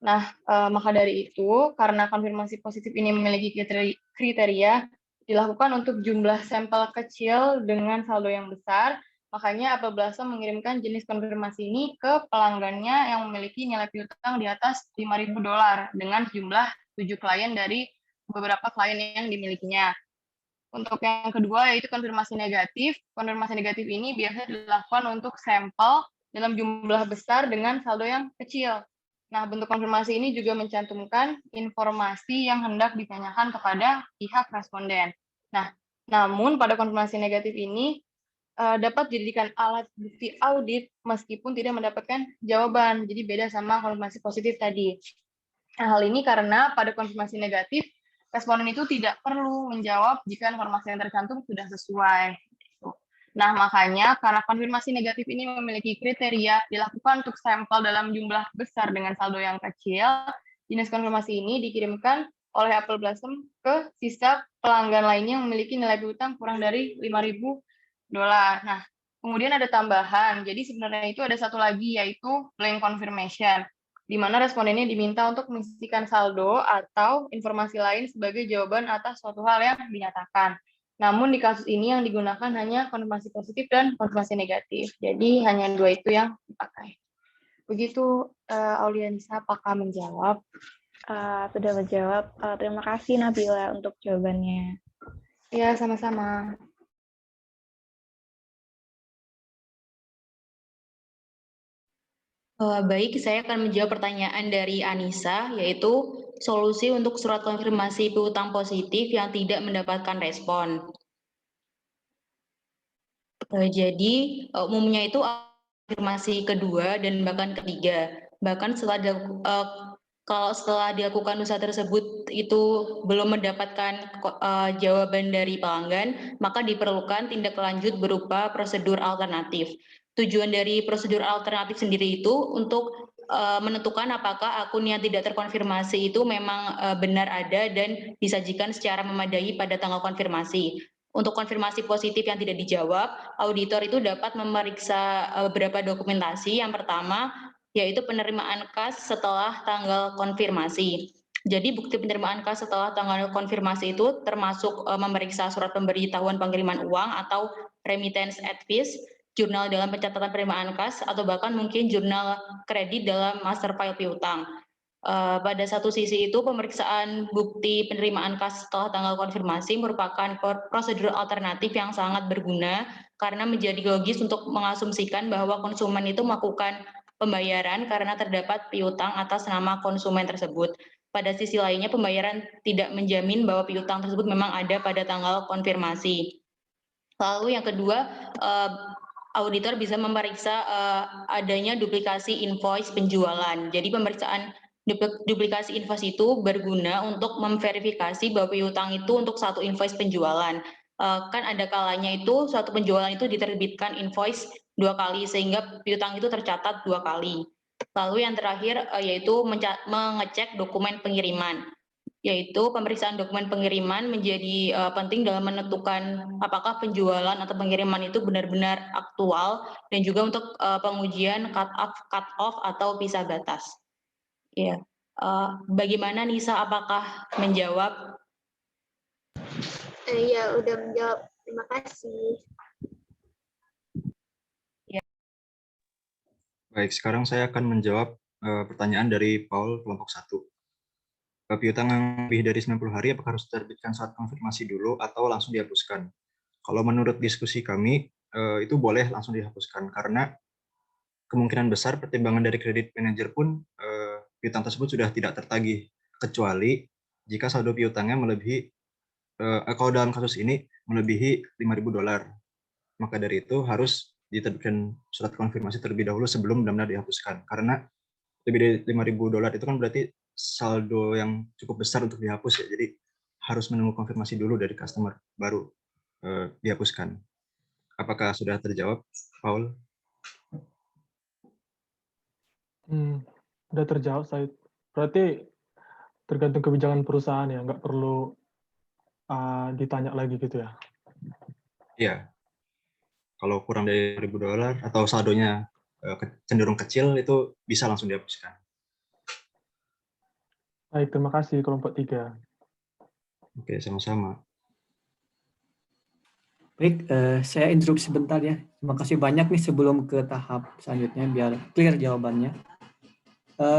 Nah, maka dari itu, karena konfirmasi positif ini memiliki kriteria dilakukan untuk jumlah sampel kecil dengan saldo yang besar, makanya Apple Blossom mengirimkan jenis konfirmasi ini ke pelanggannya yang memiliki nilai piutang di atas $5.000 dengan jumlah 7 klien dari beberapa klien yang dimilikinya. Untuk yang kedua yaitu konfirmasi negatif. Konfirmasi negatif ini biasa dilakukan untuk sampel dalam jumlah besar dengan saldo yang kecil. Nah, bentuk konfirmasi ini juga mencantumkan informasi yang hendak ditanyakan kepada pihak responden. Nah, namun pada konfirmasi negatif ini dapat dijadikan alat bukti audit meskipun tidak mendapatkan jawaban. Jadi beda sama konfirmasi positif tadi. Nah, hal ini karena pada konfirmasi negatif, responden itu tidak perlu menjawab jika informasi yang tercantum sudah sesuai. Nah, makanya karena konfirmasi negatif ini memiliki kriteria dilakukan untuk sampel dalam jumlah besar dengan saldo yang kecil, jenis konfirmasi ini dikirimkan oleh Apple Blossom ke sisa pelanggan lainnya yang memiliki nilai piutang kurang dari $5.000. Nah, kemudian ada tambahan. Jadi sebenarnya itu ada satu lagi yaitu blank confirmation, di mana respondennya diminta untuk mengisikan saldo atau informasi lain sebagai jawaban atas suatu hal yang dinyatakan. Namun di kasus ini yang digunakan hanya konfirmasi positif dan konfirmasi negatif. Jadi hanya dua itu yang dipakai. Begitu, Aulianisa, apakah menjawab?
Sudah menjawab. Terima kasih Nabila untuk jawabannya.
Ya, sama-sama.
Baik, saya akan menjawab pertanyaan dari Anissa, yaitu solusi untuk surat konfirmasi piutang positif yang tidak mendapatkan respon. Jadi umumnya itu konfirmasi kedua dan bahkan ketiga. Bahkan kalau setelah dilakukan usaha tersebut itu belum mendapatkan jawaban dari pelanggan, maka diperlukan tindak lanjut berupa prosedur alternatif. Tujuan dari prosedur alternatif sendiri itu untuk menentukan apakah akun yang tidak terkonfirmasi itu memang benar ada dan disajikan secara memadai pada tanggal konfirmasi. Untuk konfirmasi positif yang tidak dijawab, auditor itu dapat memeriksa beberapa dokumentasi. Yang pertama, yaitu penerimaan kas setelah tanggal konfirmasi. Jadi bukti penerimaan kas setelah tanggal konfirmasi itu termasuk memeriksa surat pemberitahuan pengiriman uang atau remittance advice, jurnal dalam pencatatan penerimaan kas, atau bahkan mungkin jurnal kredit dalam master file piutang. Pada satu sisi itu, pemeriksaan bukti penerimaan kas setelah tanggal konfirmasi merupakan prosedur alternatif yang sangat berguna karena menjadi logis untuk mengasumsikan bahwa konsumen itu melakukan pembayaran karena terdapat piutang atas nama konsumen tersebut. Pada sisi lainnya, pembayaran tidak menjamin bahwa piutang tersebut memang ada pada tanggal konfirmasi. Lalu yang kedua, auditor bisa memeriksa adanya duplikasi invoice penjualan. Jadi pemeriksaan duplikasi invoice itu berguna untuk memverifikasi bahwa piutang itu untuk satu invoice penjualan. Kan ada kalanya itu suatu penjualan itu diterbitkan invoice 2 kali sehingga piutang itu tercatat 2 kali. Lalu yang terakhir yaitu mengecek dokumen pengiriman, yaitu pemeriksaan dokumen pengiriman menjadi penting dalam menentukan apakah penjualan atau pengiriman itu benar-benar aktual dan juga untuk pengujian cut off atau pisah batas. Ya, bagaimana Nisa? Apakah menjawab?
Iya, udah menjawab. Terima kasih.
Baik, sekarang saya akan menjawab pertanyaan dari Paul kelompok 1. Piutang yang lebih dari 90 hari apakah harus diterbitkan surat konfirmasi dulu atau langsung dihapuskan? Kalau menurut diskusi kami, itu boleh langsung dihapuskan karena kemungkinan besar pertimbangan dari kredit manajer pun piutang tersebut sudah tidak tertagih, kecuali jika saldo piutangnya melebihi, kalau dalam kasus ini melebihi $5.000. Maka dari itu harus diterbitkan surat konfirmasi terlebih dahulu sebelum benar-benar dihapuskan. Karena lebih dari $5.000 itu kan berarti saldo yang cukup besar untuk dihapus ya. Jadi harus menunggu konfirmasi dulu dari customer baru dihapuskan. Apakah sudah terjawab, Paul?
Udah terjawab, Said. Berarti tergantung kebijakan perusahaan ya, nggak perlu ditanya lagi gitu ya?
Iya. Kalau kurang dari $1.000 atau saldonya cenderung kecil, itu bisa langsung dihapuskan.
Baik, terima kasih kelompok 3.
Oke, sama-sama.
Baik, saya interupsi sebentar ya. Terima kasih banyak nih sebelum ke tahap selanjutnya biar clear jawabannya.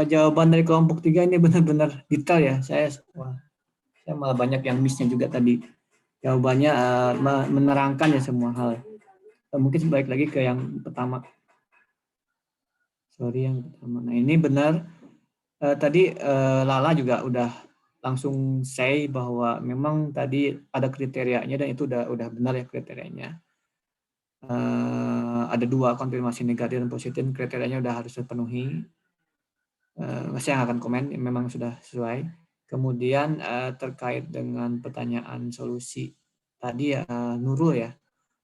Jawaban dari kelompok 3 ini benar-benar detail ya. Saya malah banyak yang miss-nya juga tadi. Jawabannya menerangkan ya semua hal. Mungkin balik lagi ke yang pertama. Yang pertama. Nah ini benar. Tadi Lala juga udah langsung say bahwa memang tadi ada kriterianya dan itu udah benar ya kriterianya. Ada 2 konfirmasi negatif dan positif, kriterianya udah harus terpenuhi. Saya akan komen memang sudah sesuai. Kemudian terkait dengan pertanyaan solusi tadi ya Nurul ya.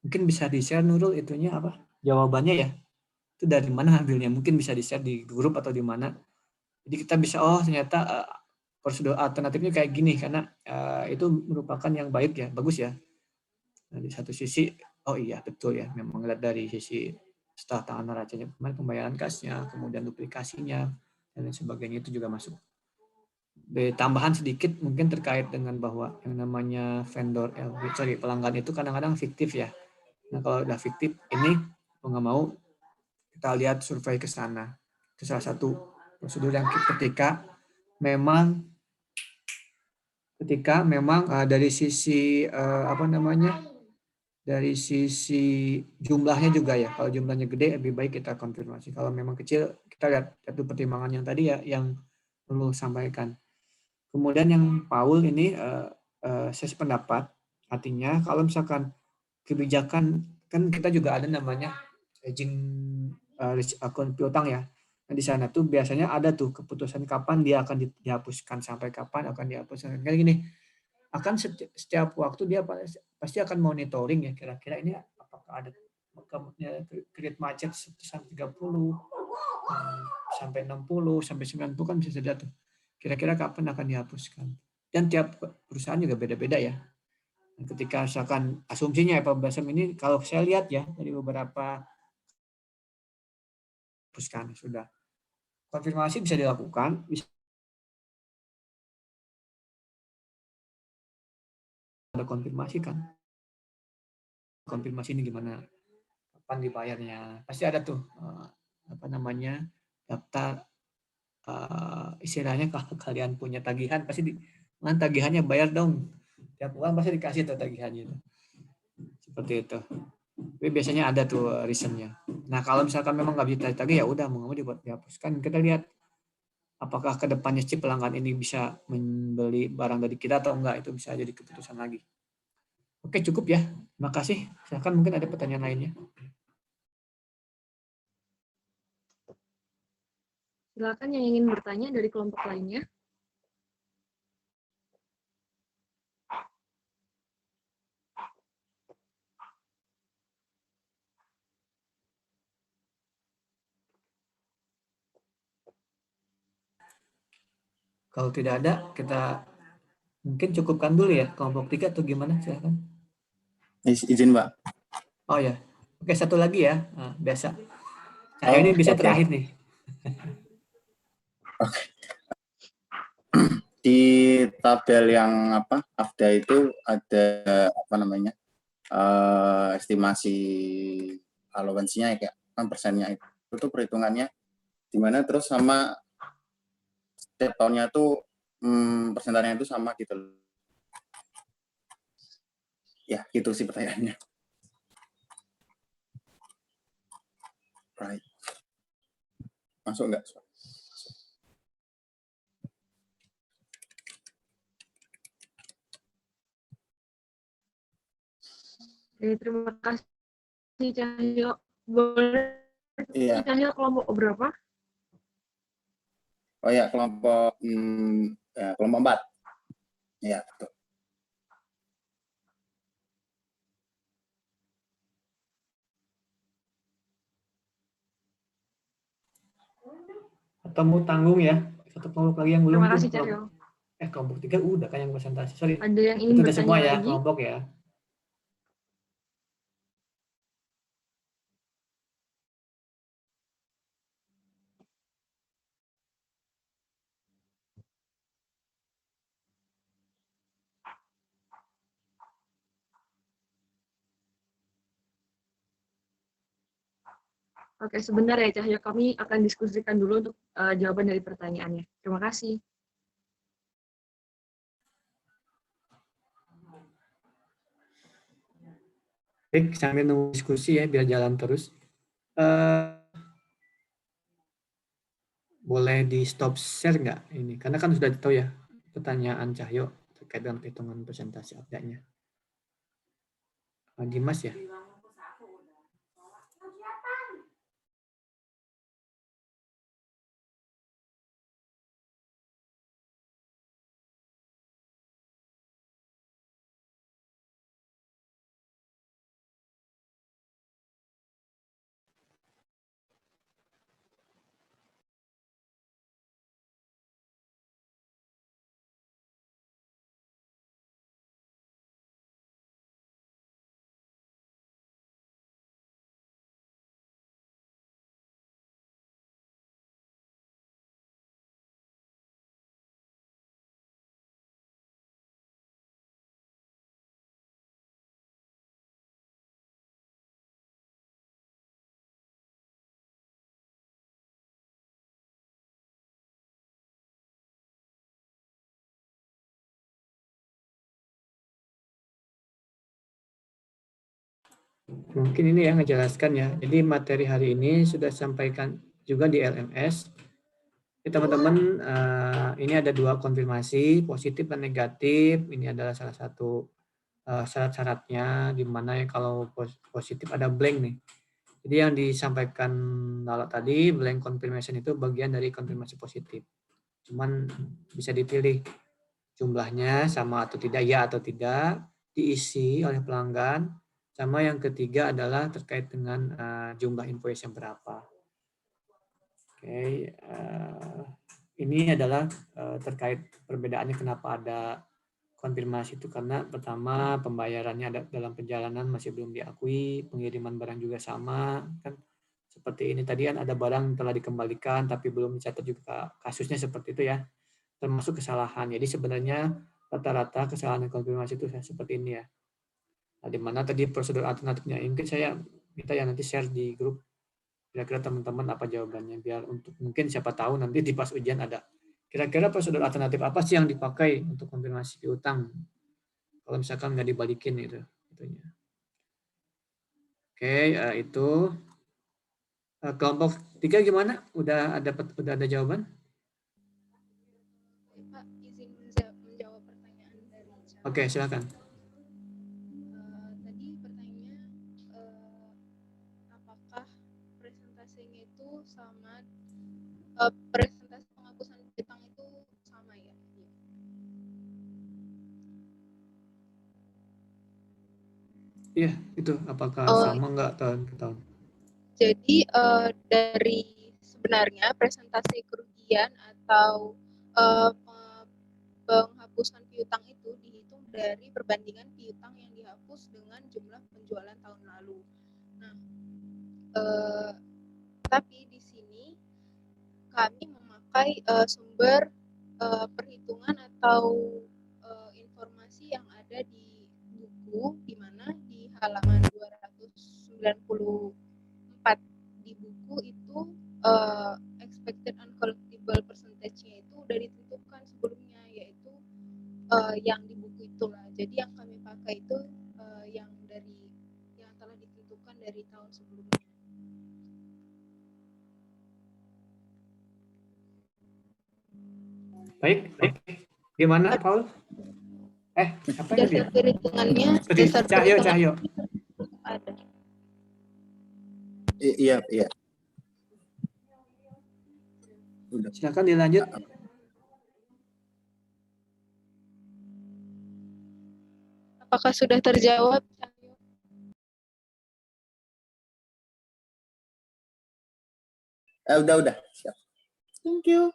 Mungkin bisa di-share Nurul itunya apa? Jawabannya ya. Itu dari mana ambilnya? Mungkin bisa di-share di grup atau di mana. Jadi kita bisa ternyata prosedur alternatifnya kayak gini karena itu merupakan yang baik ya, bagus ya. Nah, di satu sisi oh iya betul ya, memang lihat dari sisi setelah tangan neracanya pembayaran kasnya, kemudian duplikasinya dan lain sebagainya itu juga masuk. Tambahan sedikit mungkin terkait dengan bahwa yang namanya vendor pelanggan itu kadang-kadang fiktif ya. Nah kalau udah fiktif ini mau nggak mau kita lihat survei ke sana. Itu salah satu prosedur yang ketika memang dari sisi dari sisi jumlahnya juga ya. Kalau jumlahnya gede lebih baik kita konfirmasi. Kalau memang kecil kita lihat satu pertimbangan yang tadi ya yang perlu sampaikan. Kemudian yang Paul ini saya sependapat, artinya kalau misalkan kebijakan kan kita juga ada namanya aging akun piutang ya. Nah, di sana tuh biasanya ada tuh keputusan kapan dia akan dihapuskan, sampai kapan akan dihapuskan. Kayak gini, akan setiap waktu dia pasti akan monitoring ya kira-kira ini apakah ada kredit macet sampai 30 sampai 60 sampai 90 kan bisa saja tuh. Kira-kira kapan akan dihapuskan. Dan tiap perusahaan juga beda-beda ya. Ketika misalkan asumsinya Apple Blossom ini kalau saya lihat ya dari beberapa hapuskan sudah. konfirmasi bisa dilakukan, bisa ada konfirmasi kan. Konfirmasi ini gimana? Kapan dibayarnya? Pasti ada tuh apa namanya? Daftar istilahnya kalau kalian punya tagihan pasti tagihannya bayar dong. Tiap bulan pasti dikasih tuh tagihannya. Seperti itu. Tapi biasanya ada tuh reasonnya. Nah kalau misalkan memang nggak bisa tagih ya udah mau dibuat dihapuskan. Kita lihat apakah kedepannya si pelanggan ini bisa membeli barang dari kita atau enggak, itu bisa jadi keputusan lagi. Oke cukup ya. Terima kasih. Silakan mungkin ada pertanyaan lainnya.
Silakan yang ingin bertanya dari kelompok lainnya.
Kalau tidak ada, kita mungkin cukupkan dulu ya kelompok 3 atau gimana, silakan.
Izin, Mbak.
Oh ya, oke satu lagi ya, nah, biasa. Saya ini bisa terakhir nih.
Oke. Di tabel yang AFDA itu ada estimasi allowance-nya kayak persennya itu perhitungannya di mana, terus sama setiap tahunnya tuh persentasenya itu sama gitu. Ya, gitu sih pertanyaannya. Right. Masuk nggak?
Terima kasih Cahyo. Boleh Cahyo kelompok berapa?
Oh ya, kelompok 4. Ya, betul.
Atau mau tanggung ya, satu kelompok lagi yang belum.
Terima kasih Cahyo.
Kelompok 3 udah kan yang presentasi. Sorry.
Ada yang ingin
itu udah
bertanya
semua ya
lagi?
kelompok ya.
Oke, sebentar ya Cahyo, kami akan diskusikan dulu untuk jawaban dari pertanyaannya. Terima kasih.
Baik, sambil nunggu diskusi ya biar jalan terus. Boleh di stop share nggak ini? Karena kan sudah tahu ya pertanyaan Cahyo terkait dengan perhitungan presentasi AFDA-nya. Dimas ya? Mungkin ini yang ngejelaskan ya. Jadi materi hari ini sudah sampaikan juga di LMS. Teman-teman, ini ada 2 konfirmasi, positif dan negatif. Ini adalah salah satu syarat-syaratnya, di mana kalau positif ada blank nih. Jadi yang disampaikan Lalo tadi, blank confirmation itu bagian dari konfirmasi positif. Cuman bisa dipilih jumlahnya sama atau tidak, ya atau tidak, diisi oleh pelanggan. Sama yang ketiga adalah terkait dengan jumlah invoice yang berapa. Oke, ini adalah terkait perbedaannya kenapa ada konfirmasi itu, karena pertama pembayarannya ada dalam perjalanan masih belum diakui, pengiriman barang juga sama kan, Seperti ini tadi kan ada barang telah dikembalikan tapi belum dicatat juga kasusnya seperti itu ya, termasuk kesalahan. Jadi sebenarnya rata-rata kesalahan konfirmasi itu seperti ini ya. Nah, di mana tadi prosedur alternatifnya mungkin saya minta ya nanti share di grup kira-kira teman-teman apa jawabannya biar untuk mungkin siapa tahu nanti di pas ujian ada kira-kira prosedur alternatif apa sih yang dipakai untuk konfirmasi piutang kalau misalkan nggak dibalikin gitu itunya. Oke, itu kelompok 3 gimana? Udah ada jawaban?
Pak, izin menjawab pertanyaan dari chat.
Oke, silakan.
Tadi pertanyaannya apakah presentasenya itu sama presentasi penghapusan piutang itu sama ya?
Iya, itu apakah sama nggak tahun ke tahun?
Jadi dari sebenarnya presentasi kerugian atau penghapusan piutang itu dihitung dari perbandingan piutang yang dihapus dengan jumlah penjualan tahun lalu. Nah, tapi di sini kami memakai sumber perhitungan atau informasi yang ada di buku, di mana di halaman 294 di buku itu expected uncollectible percentage-nya itu udah ditentukan sebelumnya, yaitu yang di buku itulah. Jadi yang kami pakai itu yang telah ditentukan dari tahun sebelumnya.
Baik. Gimana, Paul? Apa yang dia?
Perhitungannya
Cahyo.
Ada.
Iya. Udah.
Silakan dilanjut.
Apakah sudah terjawab?
Udah. Siap. Thank you.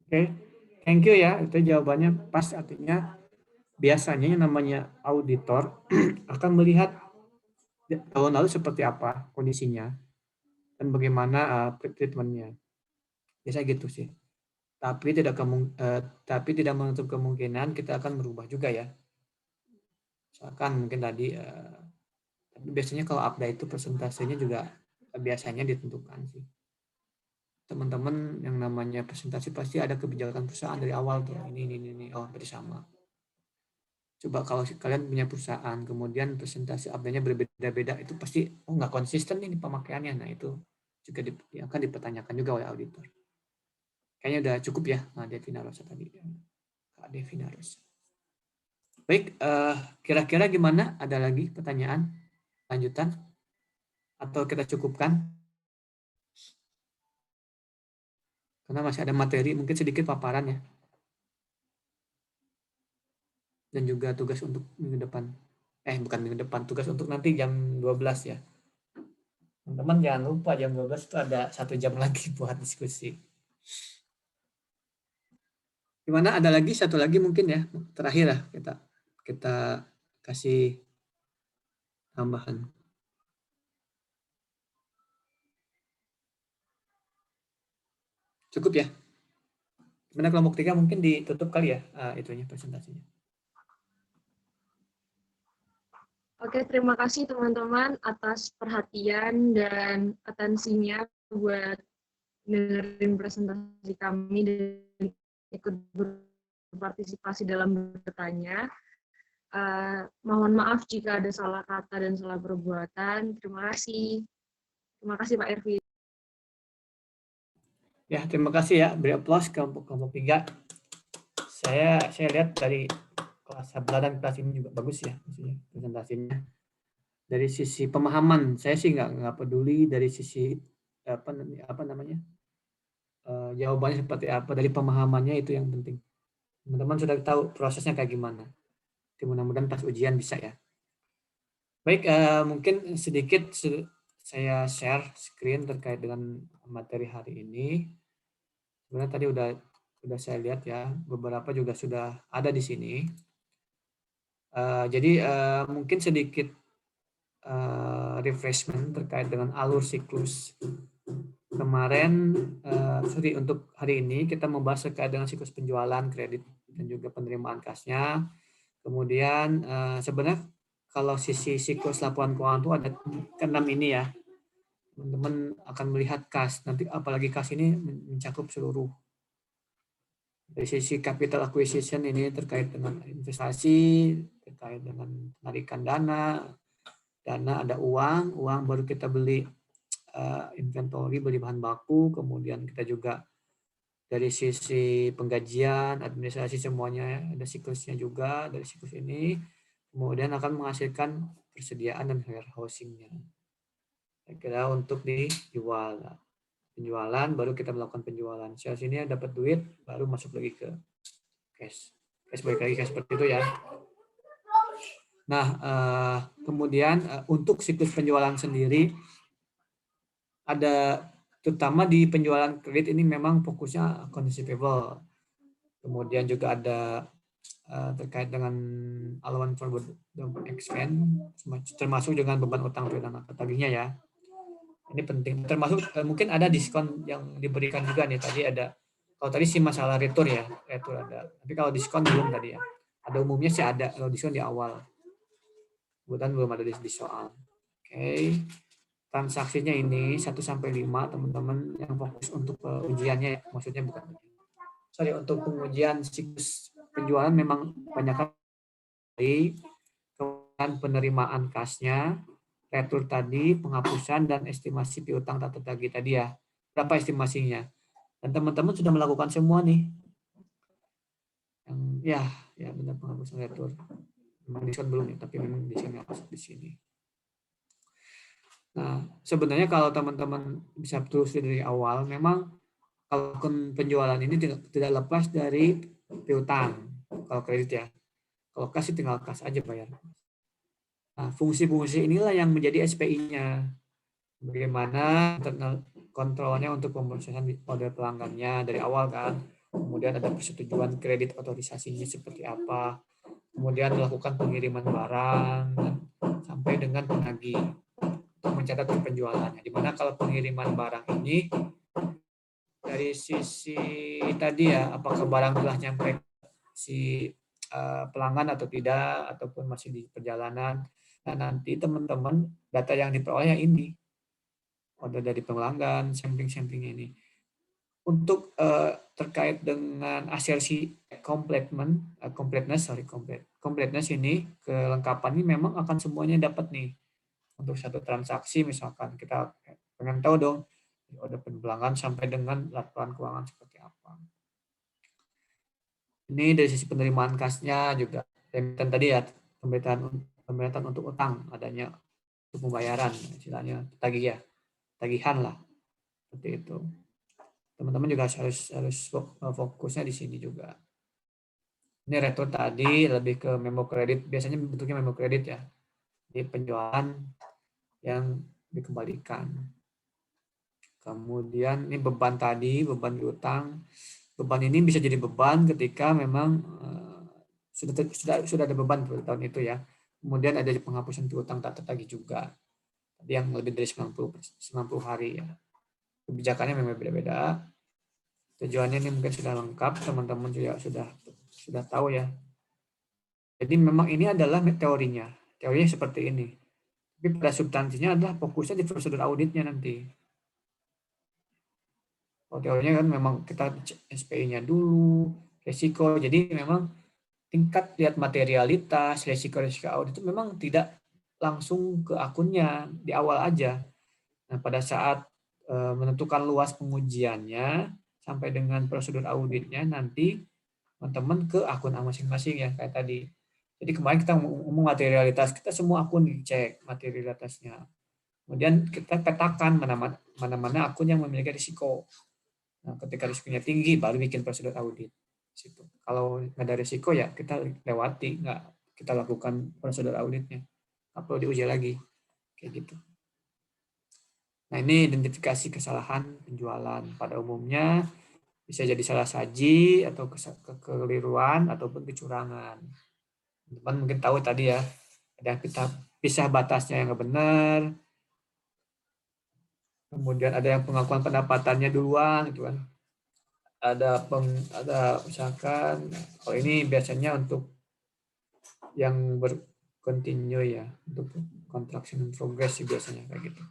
Oke, thank you ya. Itu jawabannya pas, artinya biasanya yang namanya auditor akan melihat tahun lalu seperti apa kondisinya dan bagaimana treatmentnya. Biasa gitu sih. Tapi tidak menutup kemungkinan kita akan berubah juga ya. Misalkan mungkin tadi, tapi biasanya kalau update itu persentasenya juga biasanya ditentukan sih. Teman-teman yang namanya presentasi pasti ada kebijakan perusahaan dari awal tuh, ini berarti sama. Coba kalau kalian punya perusahaan kemudian presentasi update-nya berbeda-beda, itu pasti nggak konsisten ini pemakaiannya. Nah itu juga akan dipertanyakan juga oleh auditor. Kayaknya udah cukup ya, Devina Rosa tadi. Kak Devina Rosa. Baik, kira-kira gimana? Ada lagi pertanyaan lanjutan atau kita cukupkan? Karena masih ada materi, mungkin sedikit paparan ya. Dan juga tugas untuk minggu depan. Bukan minggu depan, tugas untuk nanti jam 12 ya. Teman-teman jangan lupa jam 12 itu ada 1 jam lagi buat diskusi. Gimana? Ada lagi? Satu lagi mungkin ya. Terakhir lah kita kasih tambahan. Cukup ya? Gimana kelompok 3 mungkin ditutup kali ya itunya presentasinya.
Oke, terima kasih teman-teman atas perhatian dan atensinya buat dengerin presentasi kami dan ikut berpartisipasi dalam bertanya. Mohon maaf jika ada salah kata dan salah perbuatan. Terima kasih. Terima kasih Pak Ervi.
Ya, terima kasih ya. Beri aplaus kelompok 3. Saya lihat dari kelas sebelah dan kelas ini juga bagus ya maksudnya presentasinya. Dari sisi pemahaman, saya sih nggak peduli dari sisi apa namanya jawabannya seperti apa, dari pemahamannya itu yang penting. Teman-teman sudah tahu prosesnya kayak gimana. Mudah-mudahan pas ujian bisa ya. Baik, mungkin sedikit saya share screen terkait dengan materi hari ini. Sebenarnya tadi udah saya lihat ya, beberapa juga sudah ada di sini. Jadi mungkin sedikit refreshment terkait dengan alur siklus. Kemarin, untuk hari ini kita membahas terkait dengan siklus penjualan kredit dan juga penerimaan kasnya. Kemudian sebenarnya kalau sisi siklus laporan keuangan itu ada ke-6 ini ya. Teman-teman akan melihat kas. Nanti apalagi kas ini mencakup seluruh. Dari sisi capital acquisition ini terkait dengan investasi, terkait dengan penarikan dana ada uang baru kita beli inventory, beli bahan baku, kemudian kita juga dari sisi penggajian, administrasi semuanya ada siklusnya juga dari siklus ini, kemudian akan menghasilkan persediaan dan warehousing-nya. Kira untuk dijual. Penjualan, baru kita melakukan penjualan. Sales ini dapat duit, baru masuk lagi ke cash. Cash balik lagi cash seperti itu ya. Nah, kemudian untuk siklus penjualan sendiri, ada terutama di penjualan kredit ini memang fokusnya account receivable. Kemudian juga ada terkait dengan allowance for expense, termasuk dengan beban utang piutang tagihnya ya. Ini penting, termasuk mungkin ada diskon yang diberikan juga nih. Tadi ada, kalau tadi sih masalah retur ya, retur ada. Tapi kalau diskon belum tadi ya. Ada umumnya sih ada, kalau diskon di awal. Kemudian belum ada di soal. Oke. Transaksinya ini 1-5 teman-teman yang fokus untuk ujiannya, maksudnya bukan. Untuk pengujian siklus penjualan memang banyak dari penerimaan kasnya, retur tadi, penghapusan, dan estimasi piutang tak tertagih tadi ya. Berapa estimasinya? Dan teman-teman sudah melakukan semua nih. Ya benar, penghapusan retur. Memang diskon belum ya, tapi memang diskonnya masuk di sini. Nah, sebenarnya kalau teman-teman bisa terus dari awal, memang kalau penjualan ini tidak lepas dari piutang. Kalau kredit ya. Kalau kas tinggal kas aja bayar. Nah, fungsi-fungsi inilah yang menjadi SPI-nya. Bagaimana kontrolnya untuk pemrosesan order pelanggannya dari awal kan. Kemudian ada persetujuan kredit otorisasinya seperti apa. Kemudian melakukan pengiriman barang sampai dengan penagih untuk mencatat penjualannya. Dimana kalau pengiriman barang ini dari sisi tadi ya, apakah barang telah nyampe si pelanggan atau tidak, ataupun masih di perjalanan. Nah, nanti teman-teman data yang diperoleh ini order dari pelanggan, sampling ini. Untuk terkait dengan asersi completeness ini, kelengkapan ini memang akan semuanya dapat nih. Untuk satu transaksi misalkan kita pengen tahu dong order pelanggan sampai dengan laporan keuangan seperti apa. Ini dari sisi penerimaan kasnya juga. Remiten tadi ya, pembayaran untuk utang, adanya untuk pembayaran, istilahnya tagihan lah. Seperti itu. Teman-teman juga harus fokusnya di sini juga. Ini retur tadi lebih ke memo kredit, biasanya bentuknya memo kredit ya. Di penjualan yang dikembalikan. Kemudian ini beban tadi, beban piutang. Beban ini bisa jadi beban ketika memang sudah ada beban pada tahun itu ya. Kemudian ada penghapusan piutang tak tertagih juga. Tadi yang lebih dari 90 hari ya. Kebijakannya memang beda-beda. Tujuannya ini mungkin sudah lengkap, teman-teman juga sudah tahu ya. Jadi memang ini adalah teorinya. Teorinya seperti ini. Tapi pada substansinya adalah fokusnya di prosedur auditnya nanti. Kalau teorinya kan memang kita cek SPI-nya dulu, resiko. Jadi memang tingkat lihat materialitas, resiko audit itu memang tidak langsung ke akunnya di awal aja. Nah, pada saat menentukan luas pengujiannya sampai dengan prosedur auditnya, nanti teman-teman ke akun masing-masing ya kayak tadi. Jadi kemarin kita ngomong materialitas, kita semua akun dicek materialitasnya. Kemudian kita petakan mana-mana akun yang memiliki risiko. Nah, ketika risikonya tinggi, baru bikin prosedur audit. Situ. Kalau nggak ada risiko ya kita lewati, nggak kita lakukan prosedur auditnya. Nggak perlu diuji lagi. Kayak gitu. Nah, ini identifikasi kesalahan penjualan. Pada umumnya bisa jadi salah saji atau kekeliruan ataupun kecurangan. Teman mungkin tahu tadi ya, ada yang kita pisah batasnya yang nggak benar, kemudian ada yang pengakuan pendapatannya duluan gitu kan, ada misalkan kalau ini biasanya untuk yang berkontinu ya, untuk contraction in progress sih biasanya kayak gitu.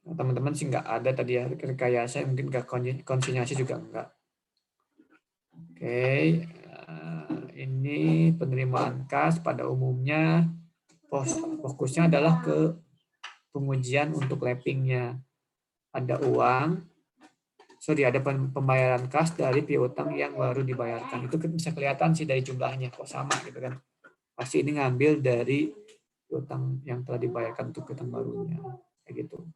Nah, teman-teman sih nggak ada tadi ya rekayasa, mungkin nggak konsinyasi juga enggak. Oke, ini penerimaan kas pada umumnya fokusnya adalah ke pengujian untuk lappingnya. Ada pembayaran kas dari piutang yang baru dibayarkan. Itu bisa kelihatan sih dari jumlahnya kok sama gitu kan. Pasti ini ngambil dari piutang yang telah dibayarkan untuk piutang barunya kayak gitu.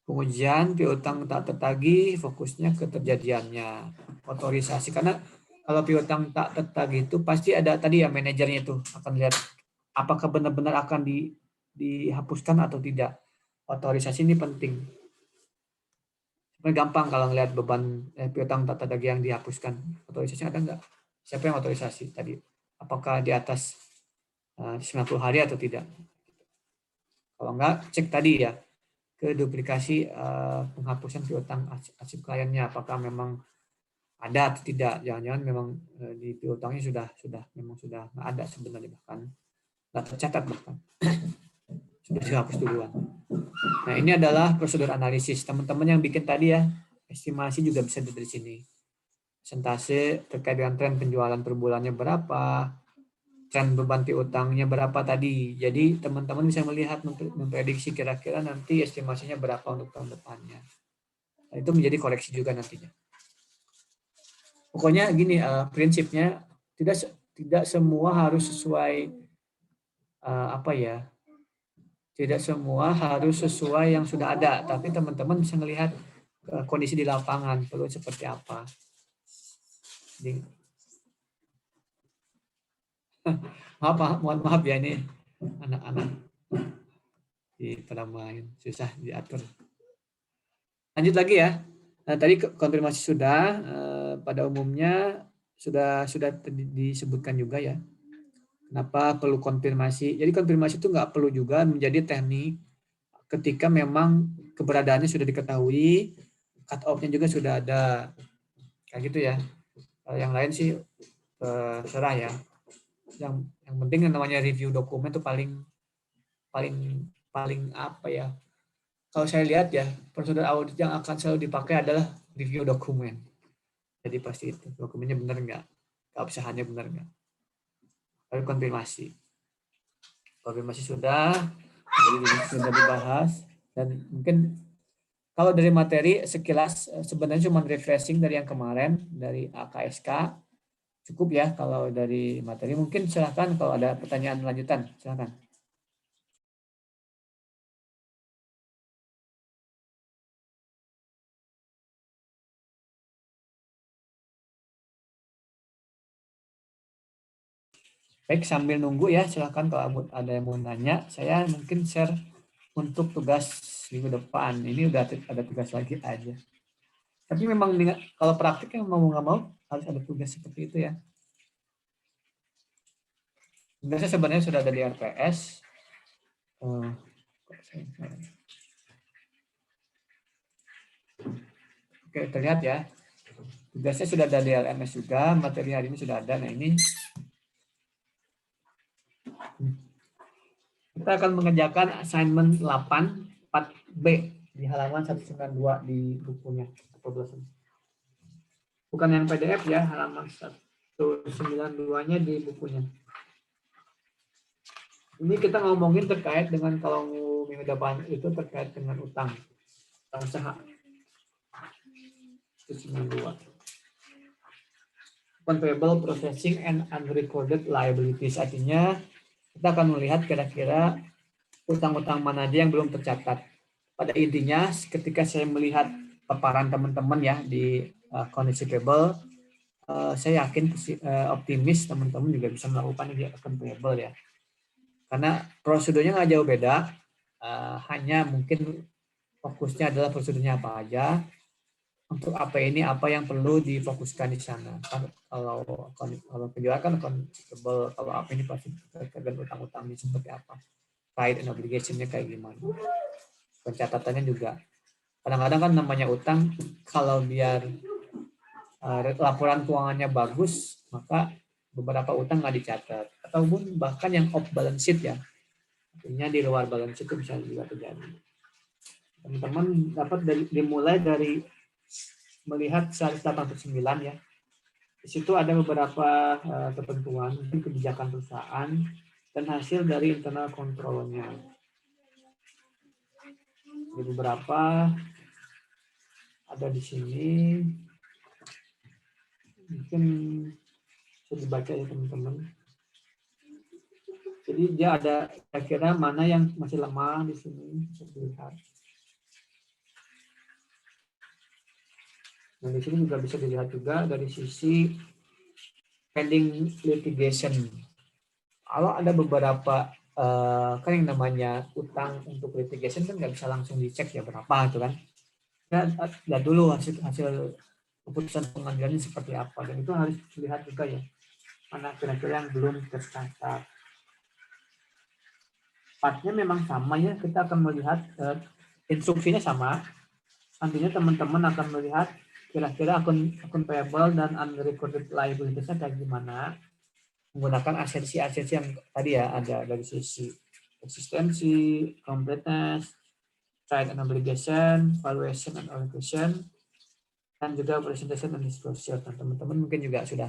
Pengujian piutang tak tertagih fokusnya ke terjadiannya, otorisasi, karena kalau piutang tak tertagih itu pasti ada tadi ya manajernya itu akan lihat apakah benar-benar akan dihapuskan atau tidak. Otorisasi ini penting. Sebenarnya gampang kalau ngelihat beban piutang tak tertagih yang dihapuskan. Otorisasi ada nggak? Siapa yang otorisasi tadi? Apakah di atas 90 hari atau tidak? Kalau enggak, cek tadi ya ke duplikasi penghapusan piutang arsip kliennya, apakah memang ada atau tidak. Jangan-jangan memang di piutangnya sudah nggak ada sebenarnya, bahkan nggak tercatat bahkan sudah dihapus duluan. Nah, ini adalah prosedur analisis. Teman-teman yang bikin tadi ya, estimasi juga bisa dari sini. Persentase terkait dengan tren penjualan per bulannya berapa, tren beban piutangnya berapa tadi. Jadi teman-teman bisa melihat, memprediksi kira-kira nanti estimasinya berapa untuk tahun depannya. Nah, itu menjadi koreksi juga nantinya. Pokoknya gini, prinsipnya tidak semua harus sesuai tidak semua harus sesuai yang sudah ada, tapi teman-teman bisa melihat kondisi di lapangan perlu seperti apa. Jadi, mohon maaf ya, ini anak-anak pada main, susah diatur. Lanjut lagi ya. Nah, tadi konfirmasi sudah, pada umumnya sudah disebutkan juga ya. Kenapa perlu konfirmasi? Jadi konfirmasi itu nggak perlu juga menjadi teknik ketika memang keberadaannya sudah diketahui, cut off-nya juga sudah ada, kayak gitu ya. Yang lain sih terserah ya. Yang penting yang namanya review dokumen itu paling apa ya? Kalau saya lihat ya, prosedur audit yang akan selalu dipakai adalah review dokumen. Jadi pasti itu dokumennya benar nggak, keabsahannya benar nggak. Lalu konfirmasi sudah dibahas, dan mungkin kalau dari materi sekilas sebenarnya cuma refreshing dari yang kemarin dari AKSK cukup ya. Kalau dari materi mungkin silakan kalau ada pertanyaan lanjutan silakan. Baik, sambil nunggu ya, silakan kalau ada yang mau nanya. Saya mungkin share untuk tugas minggu depan. Ini udah ada tugas lagi aja. Tapi memang kalau praktik yang mau nggak mau harus ada tugas seperti itu ya. Tugasnya sebenarnya sudah ada di RPS. Oke, terlihat ya. Tugasnya sudah ada di LMS juga, materi hari ini sudah ada. Nah, ini kita akan mengerjakan assignment 8 4B di halaman 192 di bukunya. Bukan yang PDF ya, halaman 192-nya di bukunya. Ini kita ngomongin terkait dengan kalau minggu depan itu terkait dengan utang usaha. 192. Payable processing and unrecorded liabilities, artinya kita akan melihat kira-kira utang-utang mana aja yang belum tercatat. Pada intinya ketika saya melihat paparan teman-teman ya di kondisi payable, saya yakin optimis teman-teman juga bisa melakukan di account payable ya. Karena prosedurnya nggak jauh beda, hanya mungkin fokusnya adalah prosedurnya apa aja. untuk apa yang perlu difokuskan di sana. Kalau penjualan kan accountable, kalau apa ini pasti tergantung utang-utangnya seperti apa, right and obligation-nya kayak gimana, pencatatannya juga. Kadang-kadang kan namanya utang, kalau biar laporan keuangannya bagus, maka beberapa utang nggak dicatat, ataupun bahkan yang off balance sheet ya, artinya di luar balance sheet itu bisa juga terjadi. Teman-teman dapat dimulai dari melihat 189 ya. Di situ ada beberapa ketentuan kebijakan perusahaan dan hasil dari internal control-nya. Ada beberapa ada di sini. Mungkin bisa dibaca ya teman-teman. Jadi dia ada kira-kira mana yang masih lemah di sini, bisa dilihat. Nah, di sini juga bisa dilihat juga dari sisi pending litigation. Kalau ada beberapa kan yang namanya utang untuk litigation kan nggak bisa langsung dicek ya berapa itu kan. Lihat dulu hasil keputusan pengadilannya seperti apa, dan itu harus dilihat juga ya mana kira-kira yang belum tercatat. Partnya memang sama ya, kita akan melihat instruksinya sama. Nantinya teman-teman akan melihat kira-kira akun payable dan unrecorded liabilities-nya kayak gimana, menggunakan asensi-asensi yang tadi ya, ada dari sisi eksistensi, completeness, right and obligation, valuation and allocation, dan juga presentation and disclosure. Dan teman-teman mungkin juga sudah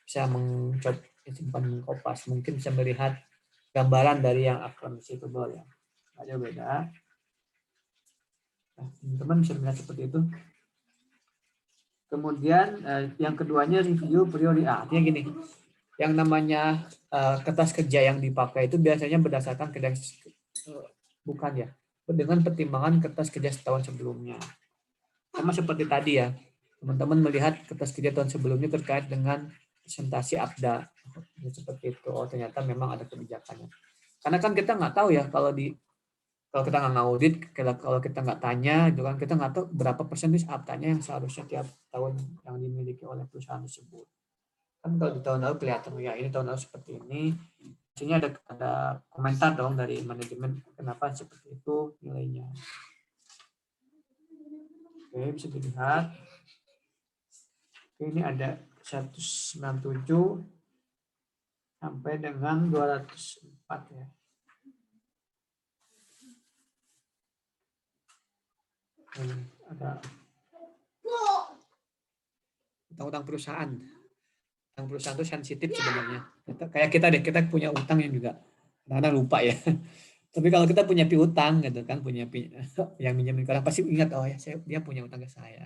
bisa mengkopas, mungkin bisa melihat gambaran dari yang account receivable ya, ada beda. Nah, teman-teman bisa melihat seperti itu. Kemudian yang keduanya review priori. Artinya gini, yang namanya kertas kerja yang dipakai itu biasanya berdasarkan bukan ya, dengan pertimbangan kertas kerja setahun sebelumnya. Sama seperti tadi ya, teman-teman melihat kertas kerja tahun sebelumnya terkait dengan presentasi APDA seperti itu. Oh, ternyata memang ada kebijakannya. Karena kan kita nggak tahu ya, kalau kita nggak ngaudit, kalau kita nggak tanya, itu kan kita nggak tahu berapa persentis APDA-nya yang seharusnya tiap tahun yang dimiliki oleh perusahaan tersebut. Kan kalau di tahun lalu kelihatan ya ini tahun lalu seperti ini. Di sini ada komentar dong dari manajemen kenapa seperti itu nilainya. Oke, bisa dilihat. Ini ada 197 sampai dengan 204 ya. Ada utang-utang perusahaan. Utang perusahaan itu sensitif sebenarnya. Kayak kita punya utang yang juga kadang-kadang lupa ya. Tapi kalau kita punya piutang gitu kan, yang minjemin orang pasti ingat, oh ya dia punya utang ke saya.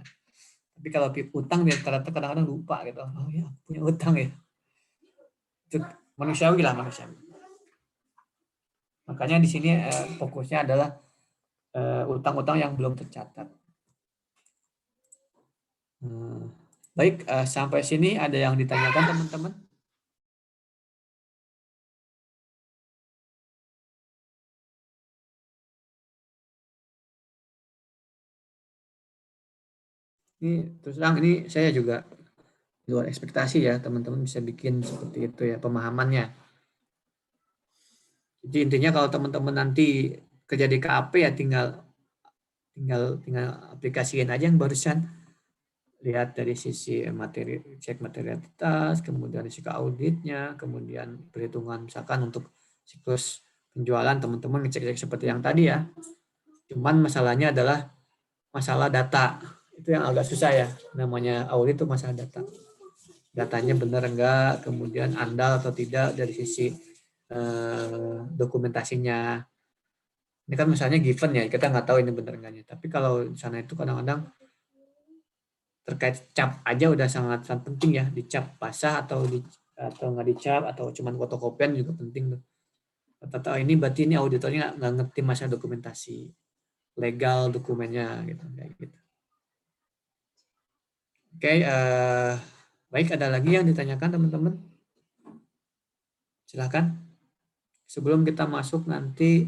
Tapi kalau utang dia kadang-kadang lupa gitu. Oh ya punya utang ya. Itu manusiawi lah, manusiawi. Makanya di sini fokusnya adalah utang-utang yang belum tercatat. Baik, sampai sini ada yang ditanyakan teman-teman? Ini terus terang ini saya juga luar ekspektasi ya, teman-teman bisa bikin seperti itu ya pemahamannya. Jadi intinya kalau teman-teman nanti kerja di KAP ya tinggal aplikasiin aja yang barusan, lihat dari sisi materi, cek materialitas, kemudian risiko auditnya, kemudian perhitungan misalkan untuk siklus penjualan, teman-teman ngecek seperti yang tadi ya. Cuman masalahnya adalah masalah data, itu yang agak susah ya, namanya audit itu masalah data. Datanya benar enggak, kemudian andal atau tidak dari sisi dokumentasinya. Ini kan misalnya given ya, kita nggak tahu ini benar enggaknya. Tapi kalau di sana itu kadang-kadang terkait cap aja udah sangat penting ya, dicap basah atau nggak dicap, atau cuman fotokopian juga penting tuh. Atau ini berarti ini auditornya nggak ngerti masalah dokumentasi, legal dokumennya gitu, kayak gitu. Oke, baik, ada lagi yang ditanyakan teman-teman? Silakan. Sebelum kita masuk nanti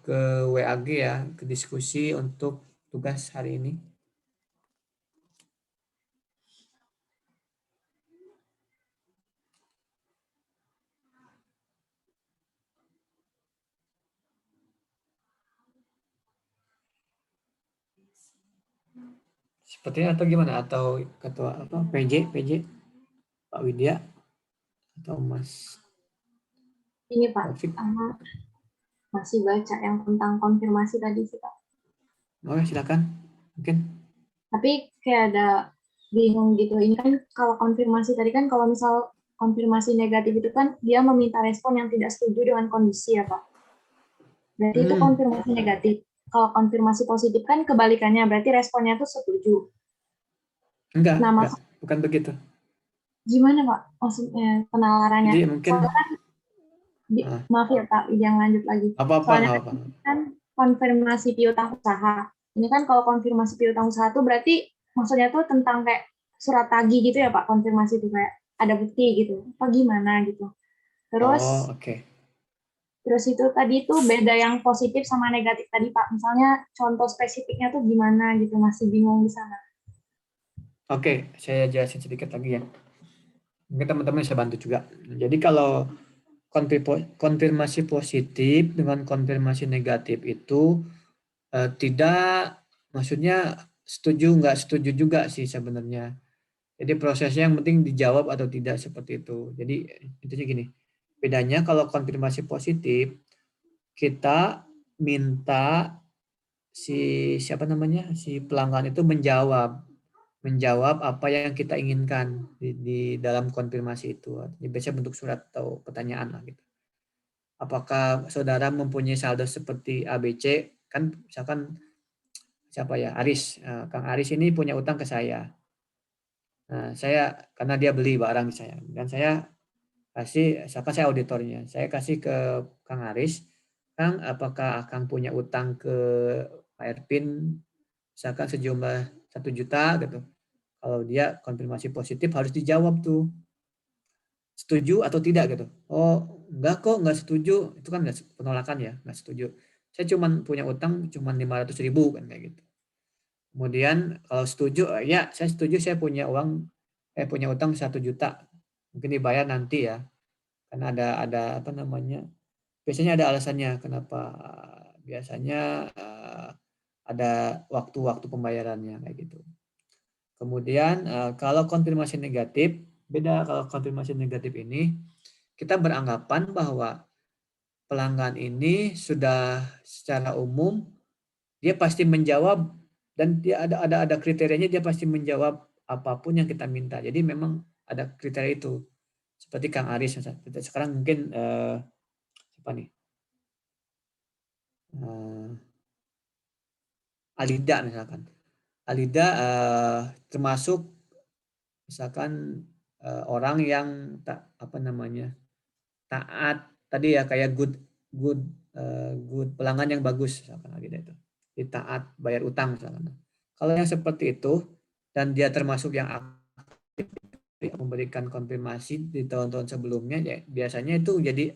ke WAG ya, ke diskusi untuk tugas hari ini. Sepertinya atau gimana? Atau ketua apa? PJ Pak Widya atau Mas
Ini Pak,
Taufik?
masih baca yang tentang konfirmasi tadi sih Pak.
Oke, silakan. Mungkin.
Tapi kayak ada bingung gitu. Ini kan kalau konfirmasi tadi kan kalau misal konfirmasi negatif itu kan dia meminta respon yang tidak setuju dengan kondisi ya Pak. Berarti itu konfirmasi negatif. Kalau konfirmasi positif kan kebalikannya, berarti responnya itu setuju.
Enggak,
Nah,
enggak, bukan begitu.
Gimana Pak maksudnya penalarannya?
Jadi mungkin
Maaf ya Pak, jangan lanjut lagi. Soalnya kan konfirmasi piutang usaha. Ini kan kalau konfirmasi piutang usaha itu berarti maksudnya tuh tentang kayak surat tagih gitu ya Pak, konfirmasi itu kayak ada bukti gitu. Apa gimana gitu. Terus Terus itu tadi tuh beda yang positif sama negatif tadi Pak. Misalnya contoh spesifiknya tuh gimana gitu, masih bingung di sana.
Oke, saya jelasin sedikit lagi ya. Mungkin teman-teman bisa bantu juga. Jadi kalau konfirmasi positif dengan konfirmasi negatif itu tidak, maksudnya setuju nggak setuju juga sih sebenarnya. Jadi prosesnya yang penting dijawab atau tidak seperti itu. Jadi intinya gini, bedanya kalau konfirmasi positif kita minta si pelanggan itu menjawab apa yang kita inginkan di dalam konfirmasi itu. Biasanya bentuk surat atau pertanyaan lah gitu. Apakah saudara mempunyai saldo seperti ABC? Kan misalkan siapa ya, Aris, Kang Aris ini punya utang ke saya. Nah, saya karena dia beli barang saya, dan saya kasih, misalkan saya auditornya, saya kasih ke Kang Aris, Kang, apakah Kang punya utang ke Pak Erpin, misalkan sejumlah 1 juta gitu. Kalau dia konfirmasi positif harus dijawab tuh, setuju atau tidak gitu. Oh, enggak kok, enggak setuju. Itu kan penolakan ya, enggak setuju. Saya cuma punya utang cuma 500.000 kan kayak gitu. Kemudian kalau setuju, ya saya setuju, saya punya utang 1 juta. Mungkin dibayar nanti ya. Karena ada apa namanya? Biasanya ada alasannya kenapa, biasanya ada waktu-waktu pembayarannya kayak gitu. Kemudian kalau konfirmasi negatif, beda. Kalau konfirmasi negatif ini kita beranggapan bahwa pelanggan ini sudah secara umum dia pasti menjawab, dan dia ada kriterianya, dia pasti menjawab apapun yang kita minta. Jadi memang ada kriteria itu. Seperti Kang Aris sekarang mungkin siapa nih? Alida misalkan. Alida termasuk misalkan orang yang taat tadi ya, kayak good pelanggan yang bagus misalkan Alida itu. Dia taat bayar utang misalkan. Kalau yang seperti itu dan dia termasuk yang aktif memberikan konfirmasi di tahun-tahun sebelumnya, ya biasanya itu jadi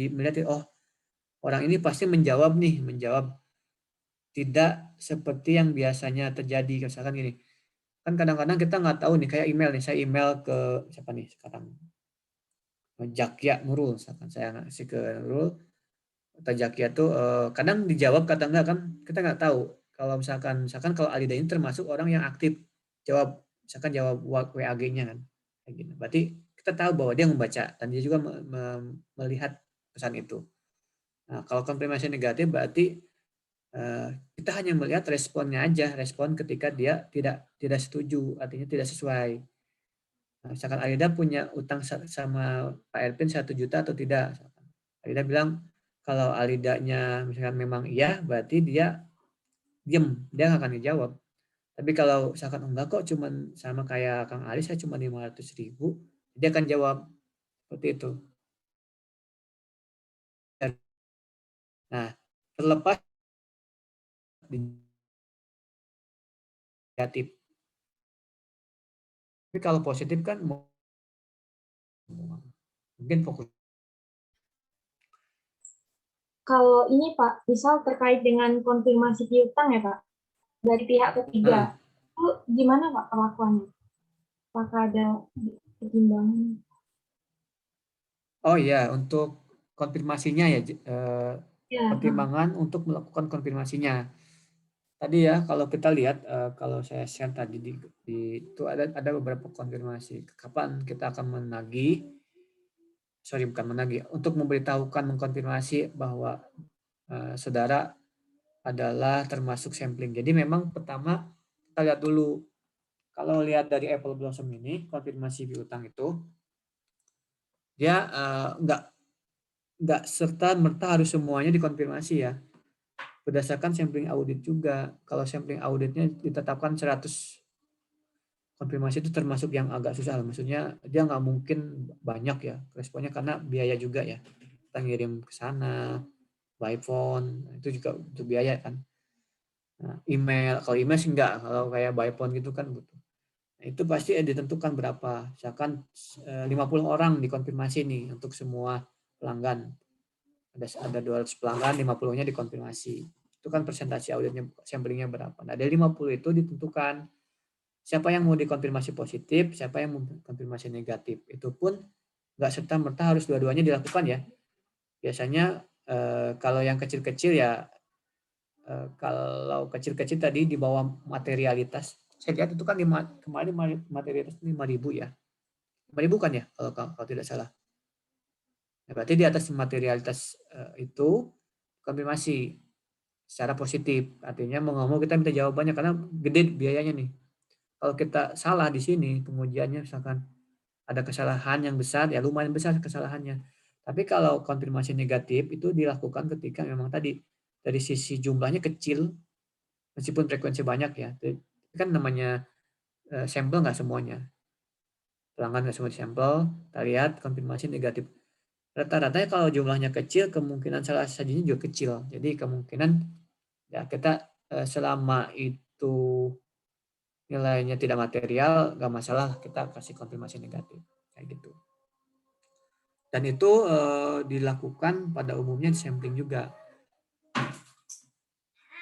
melihat, oh orang ini pasti menjawab tidak seperti yang biasanya terjadi. Misalkan gini, kan kadang-kadang kita nggak tahu nih, kayak email nih, saya email ke siapa nih sekarang, Jakia Nurul, misalkan saya ngasih ke Nurul atau Jakia tuh kadang dijawab kata enggak, kan kita nggak tahu. Kalau misalkan kalau Alida ini termasuk orang yang aktif jawab, misalkan jawab WAG-nya kan kayak gini, berarti kita tahu bahwa dia membaca dan dia juga melihat pesan itu. Nah, kalau konfirmasi negatif berarti kita hanya melihat responnya aja, respon ketika dia tidak setuju, artinya tidak sesuai. Nah, misalkan Alida punya utang sama Pak Erpin 1 juta atau tidak. Alida bilang kalau Alidanya misalkan memang iya, berarti dia diam, dia nggak akan dijawab. Tapi kalau misalkan enggak kok, cuman sama kayak Kang Aris, saya cuma 500.000, dia akan jawab seperti itu. Nah, terlepas negatif. Tapi kalau positif kan mungkin fokus.
Kalau ini Pak, misal terkait dengan konfirmasi piutang ya Pak, dari pihak ketiga, itu gimana Pak perlakuannya? Apakah ada pertimbangan? Oh
iya, untuk konfirmasinya ya, pertimbangan untuk melakukan konfirmasinya. tadi ya kalau kita lihat kalau saya share tadi itu ada beberapa konfirmasi kapan kita akan untuk memberitahukan mengkonfirmasi bahwa saudara adalah termasuk sampling. Jadi memang pertama kita lihat dulu, kalau lihat dari Apple Blossom ini konfirmasi piutang itu dia nggak serta merta harus semuanya dikonfirmasi ya. Berdasarkan sampling audit juga. Kalau sampling auditnya ditetapkan 100 konfirmasi itu termasuk yang agak susah. Maksudnya dia nggak mungkin banyak ya responnya karena biaya juga ya. Kita ngirim ke sana, by phone, itu juga butuh biaya kan. Nah, email, kalau email sih enggak. Kalau kayak by phone gitu kan butuh. Nah, itu pasti ditentukan berapa. Misalkan 50 orang dikonfirmasi nih untuk semua pelanggan. Ada 200 pelanggan, 50-nya dikonfirmasi. Itu kan persentase auditnya, samplingnya berapa. Nah, dari 50 itu ditentukan siapa yang mau dikonfirmasi positif, siapa yang mau konfirmasi negatif. Itu pun nggak serta-merta harus dua-duanya dilakukan ya. Biasanya kalau yang kecil-kecil ya, kalau kecil-kecil tadi di bawah materialitas. Saya lihat itu kan kemarin materialitas 5.000 ya. 5.000 kan ya kalau tidak salah. Nah, berarti di atas materialitas itu konfirmasi secara positif. Artinya mau nggak mau kita minta jawabannya karena gede biayanya nih. Kalau kita salah di sini pengujiannya misalkan ada kesalahan yang besar ya lumayan besar kesalahannya. Tapi kalau konfirmasi negatif itu dilakukan ketika memang tadi dari sisi jumlahnya kecil meskipun frekuensi banyak ya. Itu kan namanya sampel nggak semuanya. Pelanggan nggak semua sampel, kita lihat konfirmasi negatif. Rata-ratanya kalau jumlahnya kecil kemungkinan salah sajinya juga kecil. Jadi kemungkinan ya kita selama itu nilainya tidak material, nggak masalah kita kasih konfirmasi negatif kayak gitu. Dan itu dilakukan pada umumnya di sampling juga.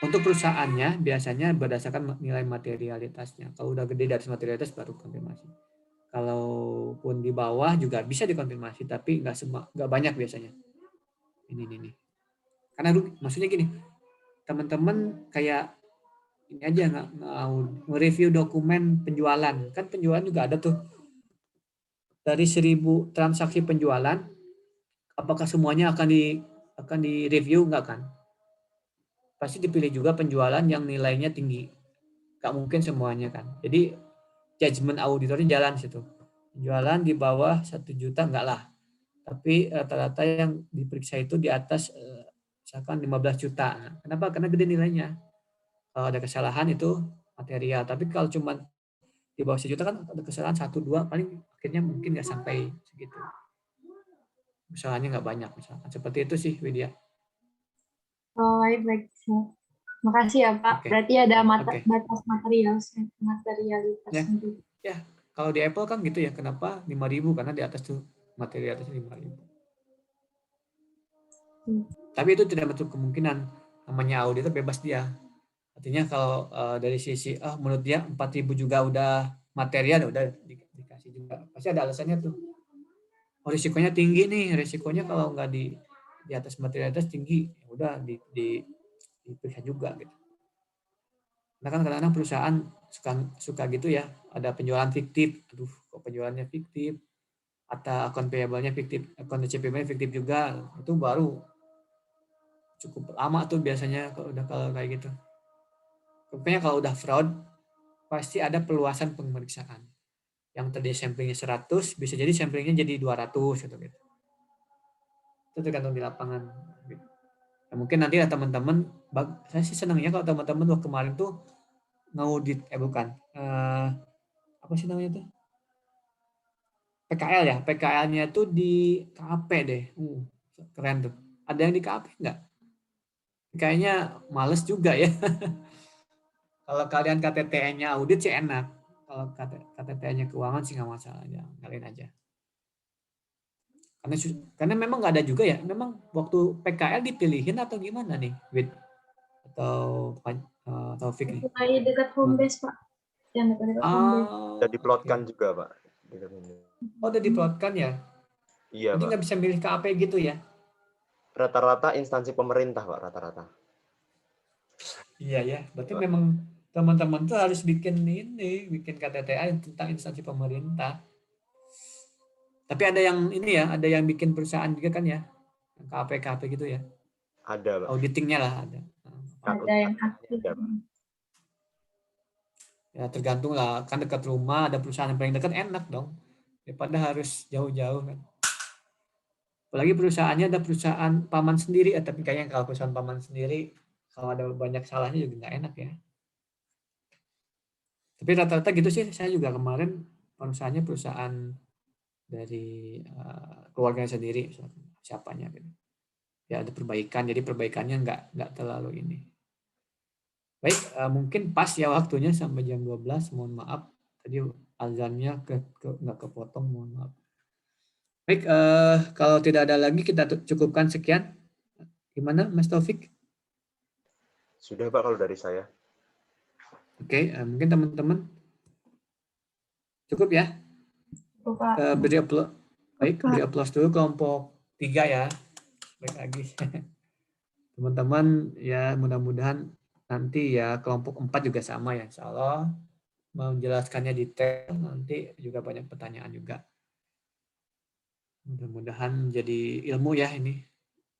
Untuk perusahaannya biasanya berdasarkan nilai materialitasnya. Kalau udah gede dari materialitas baru konfirmasi. Kalaupun di bawah juga bisa dikonfirmasi, tapi nggak banyak biasanya. Ini. Karena maksudnya gini, teman-teman kayak ini aja nggak nge-review dokumen penjualan, kan penjualan juga ada tuh dari 1.000 transaksi penjualan, apakah semuanya akan di review nggak kan? Pasti dipilih juga penjualan yang nilainya tinggi, nggak mungkin semuanya kan. Jadi judgement auditornya jalan situ. Penjualan di bawah 1 juta nggak lah, tapi rata-rata yang diperiksa itu di atas misalkan 15 juta. Nah, kenapa? Karena gede nilainya. Kalau ada kesalahan itu material, tapi kalau cuma di bawah 1 juta kan ada kesalahan 1-2 paling akhirnya mungkin nggak sampai segitu. Kesalahannya nggak banyak misalkan. Seperti itu sih Widya.
Oh, baik. Makasih ya Pak.
Oke.
Berarti ada batas materialitas.
Ya, kalau di Apple kan gitu ya. Kenapa 5.000? Karena di atas tuh materialitasnya 5.000. Tapi itu tidak menutup kemungkinan namanya auditor bebas dia. Artinya kalau dari sisi menurut dia 4.000 juga udah material, udah dikasih juga. Pasti ada alasannya tuh. Oh, risikonya tinggi nih. Risikonya kalau nggak di atas materialitas tinggi, ya udah diperiksa juga gitu. Nah kan kadang-kadang perusahaan suka gitu ya, ada penjualan fiktif. Aduh, kok penjualannya fiktif? Atau akun payable-nya fiktif, akun receivable-nya fiktif juga. Itu baru cukup lama tuh biasanya kalau kayak gitu. Pokoknya kalau udah fraud, pasti ada perluasan pemeriksaan. Yang tadi samplingnya 100, bisa jadi samplingnya jadi 200 gitu. Itu tergantung di lapangan. Nah, mungkin nanti ya teman-teman, saya sih senangnya kalau teman-teman waktu kemarin tuh ngaudit, apa sih namanya tuh? PKL ya, PKL-nya tuh di KAP deh. Keren tuh. Ada yang di KAP nggak? Kayaknya males juga ya. Kalau kalian KTTN-nya audit sih enak. Kalau KTTN-nya keuangan sih nggak masalah aja, kalian aja. Karena memang nggak ada juga ya. Memang waktu PKL dipilihin atau gimana nih, Wid? Atau Taufik nih?
Mulai dekat home base Pak. Yang dekat home base.
Sudah diplotkan juga Pak.
Oh, udah diplotkan ya?
Iya
Jadi
Pak.
nggak bisa milih KAP gitu ya?
Rata-rata instansi pemerintah Pak, rata-rata.
Iya ya, berarti memang teman-teman tuh harus bikin bikin KTTA tentang instansi pemerintah. Tapi ada yang ini ya, ada yang bikin perusahaan juga kan ya, KAP gitu ya.
Ada, Pak.
Auditingnya lah ada.
Ada yang aktif.
Ya tergantung lah, kan dekat rumah ada perusahaan yang paling dekat enak dong, daripada harus jauh-jauh kan. Apalagi perusahaannya ada perusahaan paman sendiri, tapi kayaknya kalau perusahaan paman sendiri kalau ada banyak salahnya juga nggak enak ya. Tapi rata-rata gitu sih, saya juga kemarin perusahaannya perusahaan dari keluarganya sendiri, siapanya gitu. Ya ada perbaikan, jadi perbaikannya nggak terlalu ini. Baik, mungkin pas ya waktunya sampai jam 12, mohon maaf. Tadi azannya nggak kepotong, mohon maaf. Baik, kalau tidak ada lagi kita cukupkan sekian. Gimana Mas Taufik?
Sudah Pak kalau dari saya.
Oke, mungkin teman-teman cukup ya? Beri upload. Baik, beri upload dulu kelompok 3 ya. Baik lagi. Teman-teman ya mudah-mudahan nanti ya kelompok 4 juga sama ya, insya Allah menjelaskannya detail, nanti juga banyak pertanyaan juga. Mudah-mudahan jadi ilmu ya ini.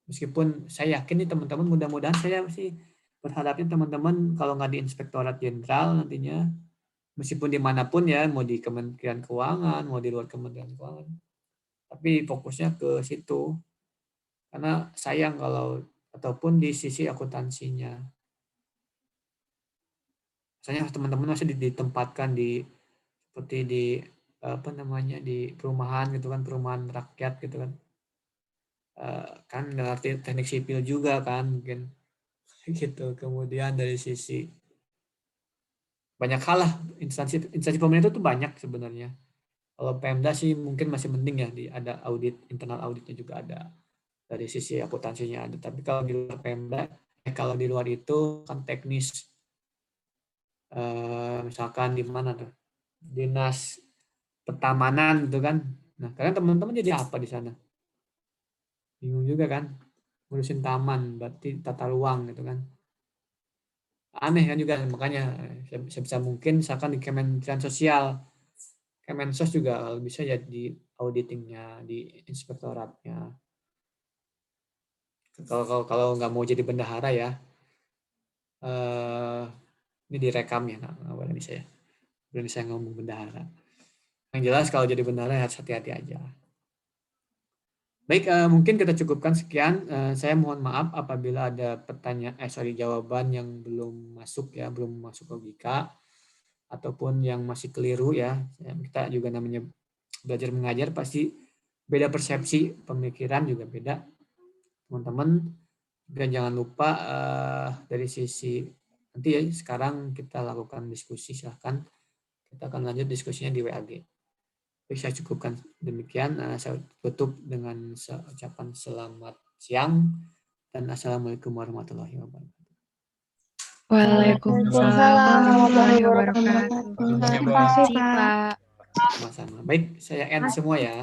Meskipun saya yakin nih teman-teman, mudah-mudahan saya sih berharapnya teman-teman kalau nggak di Inspektorat Jenderal nantinya, meskipun dimanapun ya, mau di Kementerian Keuangan, mau di luar Kementerian Keuangan, tapi fokusnya ke situ. Karena sayang kalau, ataupun di sisi akuntansinya. Misalnya teman-teman masih ditempatkan di seperti di apa namanya di perumahan gitu kan, perumahan rakyat gitu kan, kan ngerti teknik sipil juga kan mungkin gitu. Kemudian dari sisi banyak hal lah, instansi pemerintah itu banyak sebenarnya. Kalau Pemda sih mungkin masih mending ya, ada audit, internal auditnya juga ada, dari sisi akuntansinya ada. Tapi kalau di luar Pemda, kalau di luar itu kan teknis. Misalkan di mana tuh dinas pertamanan gitu kan, nah kalian teman-teman jadi apa di sana, bingung juga kan, ngurusin taman berarti tata ruang gitu kan, aneh kan juga. Makanya sebisa mungkin misalkan di Kementerian Sosial, Kemensos juga bisa ya di auditingnya, di inspektoratnya. Kalau nggak mau jadi bendahara ya, ini direkam ya, nggak boleh saya ngomong bendahara. Yang jelas kalau jadi bendahara harus hati-hati aja. Baik, mungkin kita cukupkan sekian. Saya mohon maaf apabila ada jawaban yang belum masuk ya, belum masuk logika ataupun yang masih keliru ya. Kita juga namanya belajar mengajar, pasti beda persepsi, pemikiran juga beda. Teman-teman, dan jangan lupa dari sisi nanti ya, sekarang kita lakukan diskusi, silahkan kita akan lanjut diskusinya di WAG. Baik, saya cukupkan demikian. Saya tutup dengan ucapan selamat siang dan assalamualaikum warahmatullahi wabarakatuh.
Waalaikumsalam warahmatullahi wabarakatuh. Terima kasih Pak.
Sama-sama. Baik, saya end semua ya.